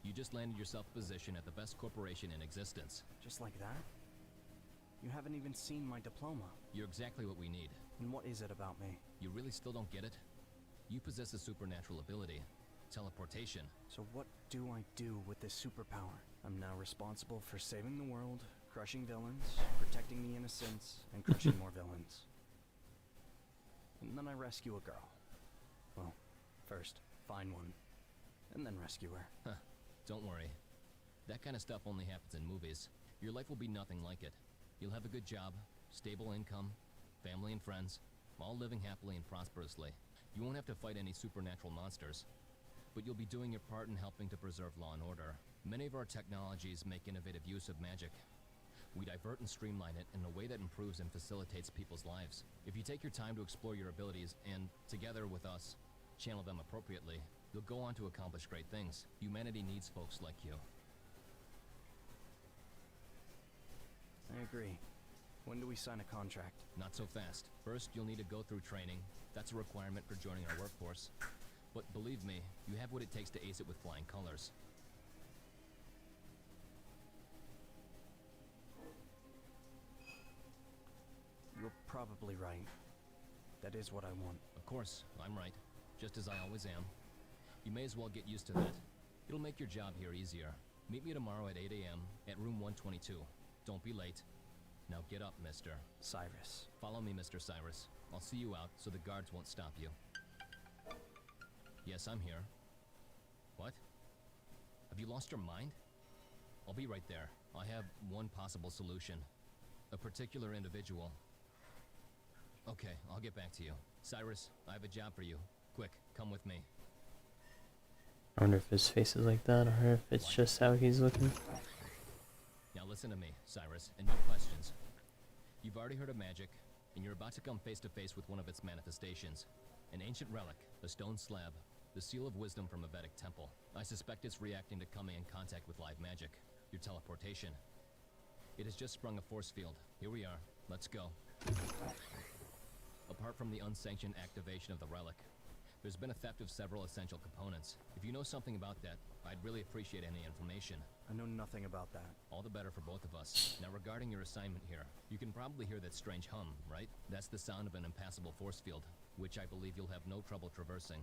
You just landed yourself a position at the best corporation in existence. Just like that? You haven't even seen my diploma. You're exactly what we need. And what is it about me? You really still don't get it? You possess a supernatural ability. Teleportation. So what do I do with this superpower? I'm now responsible for saving the world, crushing villains, protecting the innocents, and crushing more villains. And then I rescue a girl. Well, first, find one, and then rescue her. Huh. Don't worry. That kind of stuff only happens in movies. Your life will be nothing like it. You'll have a good job, stable income, family and friends, all living happily and prosperously. You won't have to fight any supernatural monsters, but you'll be doing your part in helping to preserve law and order. Many of our technologies make innovative use of magic. We divert and streamline it in a way that improves and facilitates people's lives. If you take your time to explore your abilities and, together with us, channel them appropriately, you'll go on to accomplish great things. Humanity needs folks like you. I agree. When do we sign a contract? Not so fast. First, you'll need to go through training. That's a requirement for joining our workforce. But believe me, you have what it takes to ace it with flying colors. You're probably right. That is what I want. Of course, I'm right. Just as I always am. You may as well get used to that. It'll make your job here easier. Meet me tomorrow at 8 a.m. at room 122. Don't be late. Now get up, Mr. Cyrus. Follow me, Mr. Cyrus. I'll see you out so the guards won't stop you. Yes, I'm here. What? Have you lost your mind? I'll be right there. I have one possible solution. A particular individual. Okay, I'll get back to you. Cyrus, I have a job for you. Quick, come with me. I wonder if his face is like that, or if it's just how he's looking. Now listen to me, Cyrus, and no questions. You've already heard of magic, and you're about to come face to face with one of its manifestations. An ancient relic, a stone slab, the seal of wisdom from a Vedic temple. I suspect it's reacting to coming in contact with live magic, your teleportation. It has just sprung a force field. Here we are. Let's go. Apart from the unsanctioned activation of the relic, there's been a theft of several essential components. If you know something about that, I'd really appreciate any information. I know nothing about that. All the better for both of us. Now regarding your assignment here, you can probably hear that strange hum, right? That's the sound of an impassable force field, which I believe you'll have no trouble traversing.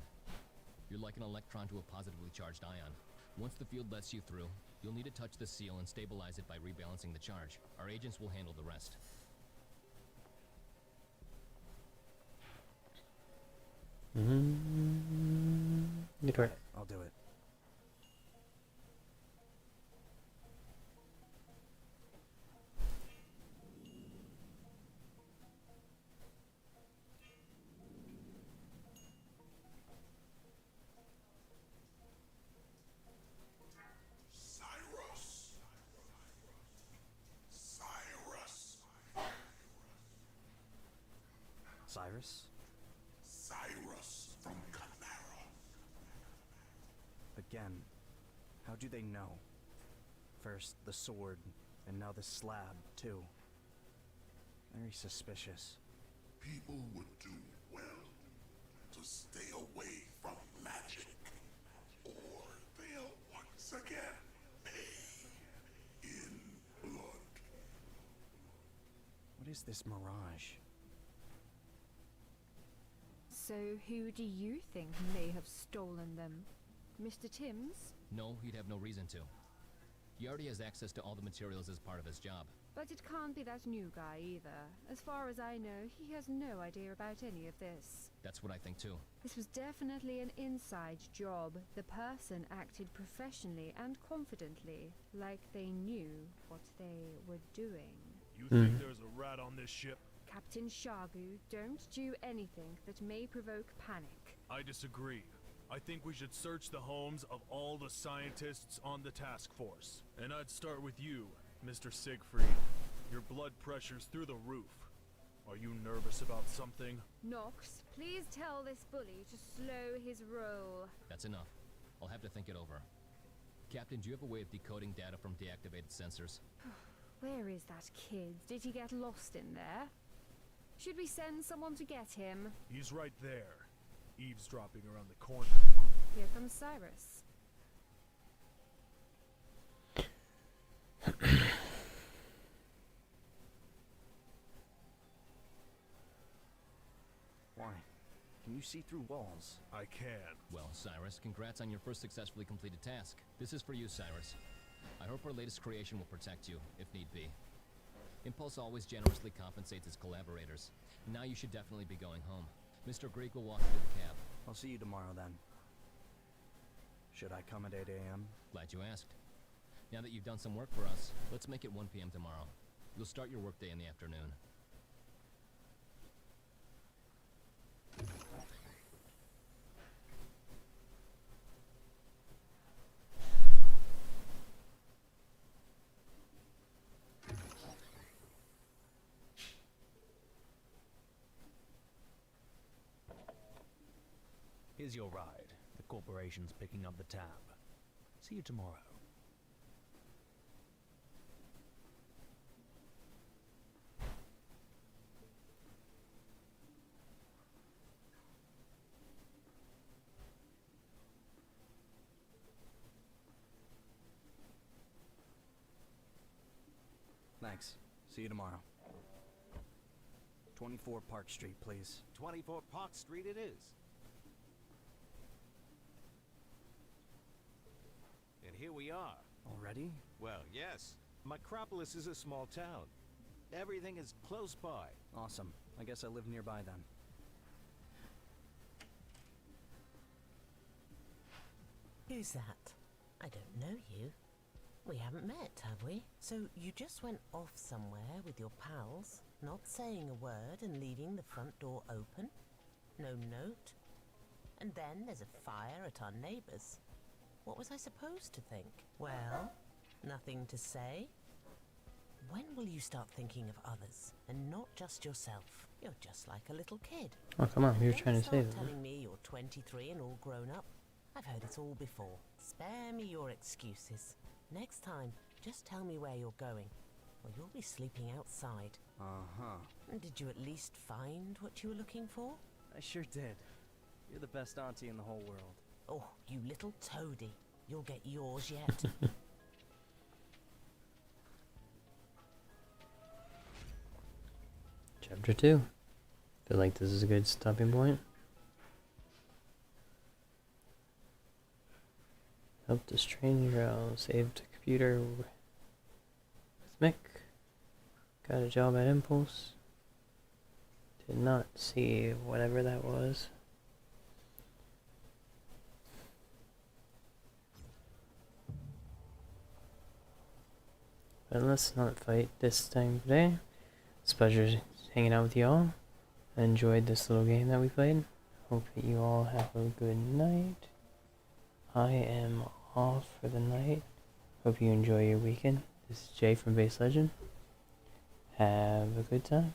You're like an electron to a positively charged ion. Once the field lets you through, you'll need to touch the seal and stabilize it by rebalancing the charge. Our agents will handle the rest. I'll do it. Cyrus! Cyrus! Cyrus? Cyrus from Chimera. Again. How do they know? First the sword, and now the slab, too. Very suspicious. People would do well to stay away from magic, or they'll once again pay in blood. What is this mirage? So who do you think may have stolen them? Mr. Timms? No, he'd have no reason to. He already has access to all the materials as part of his job. But it can't be that new guy either. As far as I know, he has no idea about any of this. That's what I think too. This was definitely an inside job. The person acted professionally and confidently, like they knew what they were doing. You think there's a rat on this ship? Captain Shagu, don't do anything that may provoke panic. I disagree. I think we should search the homes of all the scientists on the task force. And I'd start with you, Mr. Siegfried. Your blood pressure's through the roof. Are you nervous about something? Nox, please tell this bully to slow his roll. That's enough. I'll have to think it over. Captain, do you have a way of decoding data from deactivated sensors? Where is that kid? Did he get lost in there? Should we send someone to get him? He's right there, eavesdropping around the corner. Here comes Cyrus. Why? Can you see through walls? I can. Well, Cyrus, congrats on your first successfully completed task. This is for you, Cyrus. I hope our latest creation will protect you, if need be. Impulse always generously compensates its collaborators. Now you should definitely be going home. Mr. Greek will walk you to the cab. I'll see you tomorrow then. Should I come at 8 a.m.? Glad you asked. Now that you've done some work for us, let's make it 1 p.m. tomorrow. You'll start your workday in the afternoon. Here's your ride. The corporation's picking up the tab. See you tomorrow. Thanks. See you tomorrow. 24 Park Street, please. 24 Park Street it is. And here we are. Already? Well, yes. Micropolis is a small town. Everything is close by. Awesome. I guess I live nearby then. Who's that? I don't know you. We haven't met, have we? So you just went off somewhere with your pals, not saying a word and leaving the front door open? No note? And then there's a fire at our neighbour's. What was I supposed to think? Well, nothing to say? When will you start thinking of others and not just yourself? You're just like a little kid. Oh, come on, you were Don't trying to say start that. telling me you're 23 and all grown up. I've heard it all before. Spare me your excuses. Next time, just tell me where you're going, or you'll be sleeping outside. Uh-huh. And did you at least find what you were looking for? I sure did. You're the best auntie in the whole world. Oh, you little toady. You'll get yours yet. Chapter 2. Feel like this is a good stopping point. Help the stranger out. Saved the computer with Mick. Got a job at Impulse. Did not see whatever that was. But let's not fight this time today. It's a pleasure hanging out with y'all. I enjoyed this little game that we played. Hope that you all have a good night. I am off for the night. Hope you enjoy your weekend. This is Jay from Base Legend. Have a good time.